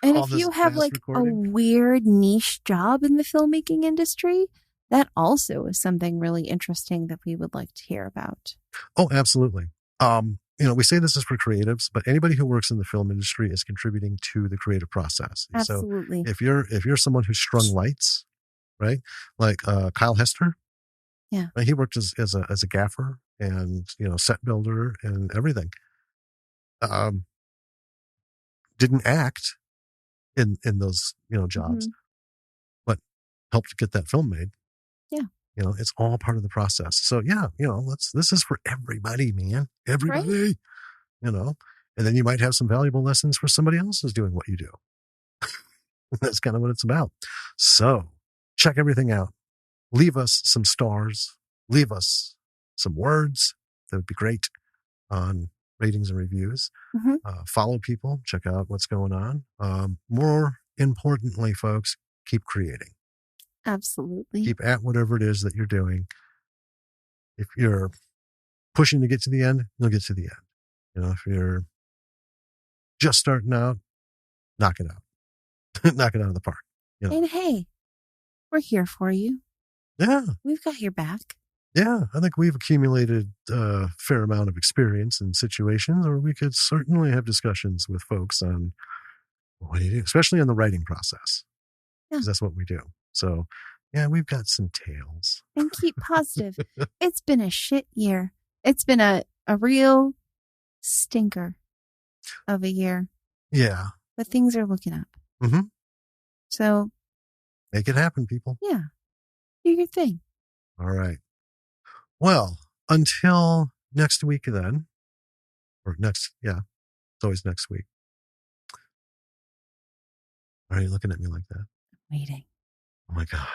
Speaker 2: And if you have like recording. A weird niche job in the filmmaking industry, that also is something really interesting that we would like to hear about.
Speaker 1: Oh, absolutely. We say this is for creatives, but anybody who works in the film industry is contributing to the creative process.
Speaker 2: Absolutely.
Speaker 1: So if you're someone who strung lights, right? Like Kyle Hester.
Speaker 2: Yeah.
Speaker 1: Right? He worked as a gaffer and, set builder and everything. Didn't act in those, jobs, but helped get that film made.
Speaker 2: Yeah.
Speaker 1: It's all part of the process. So yeah, this is for everybody, man. Everybody, right? And then you might have some valuable lessons for somebody else who's doing what you do. That's kind of what it's about. So check everything out. Leave us some stars. Leave us some words. That would be great on ratings and reviews. Follow people. Check out what's going on. More importantly, folks, keep creating.
Speaker 2: Absolutely.
Speaker 1: Keep at whatever it is that you're doing. If you're pushing to get to the end, you'll get to the end. If you're just starting out, knock it out. Knock it out of the park.
Speaker 2: And hey, we're here for you.
Speaker 1: Yeah.
Speaker 2: We've got your back.
Speaker 1: Yeah. I think we've accumulated a fair amount of experience in situations where we could certainly have discussions with folks on what do you do, especially in the writing process. Yeah. Because that's what we do. So, yeah, we've got some tales.
Speaker 2: And keep positive. It's been a shit year. It's been a real stinker of a year.
Speaker 1: Yeah.
Speaker 2: But things are looking up.
Speaker 1: Mm-hmm.
Speaker 2: So.
Speaker 1: Make it happen, people.
Speaker 2: Yeah. Do your thing.
Speaker 1: All right. Well, until next week then. It's always next week. Why are you looking at me like that?
Speaker 2: I'm waiting.
Speaker 1: Oh my God.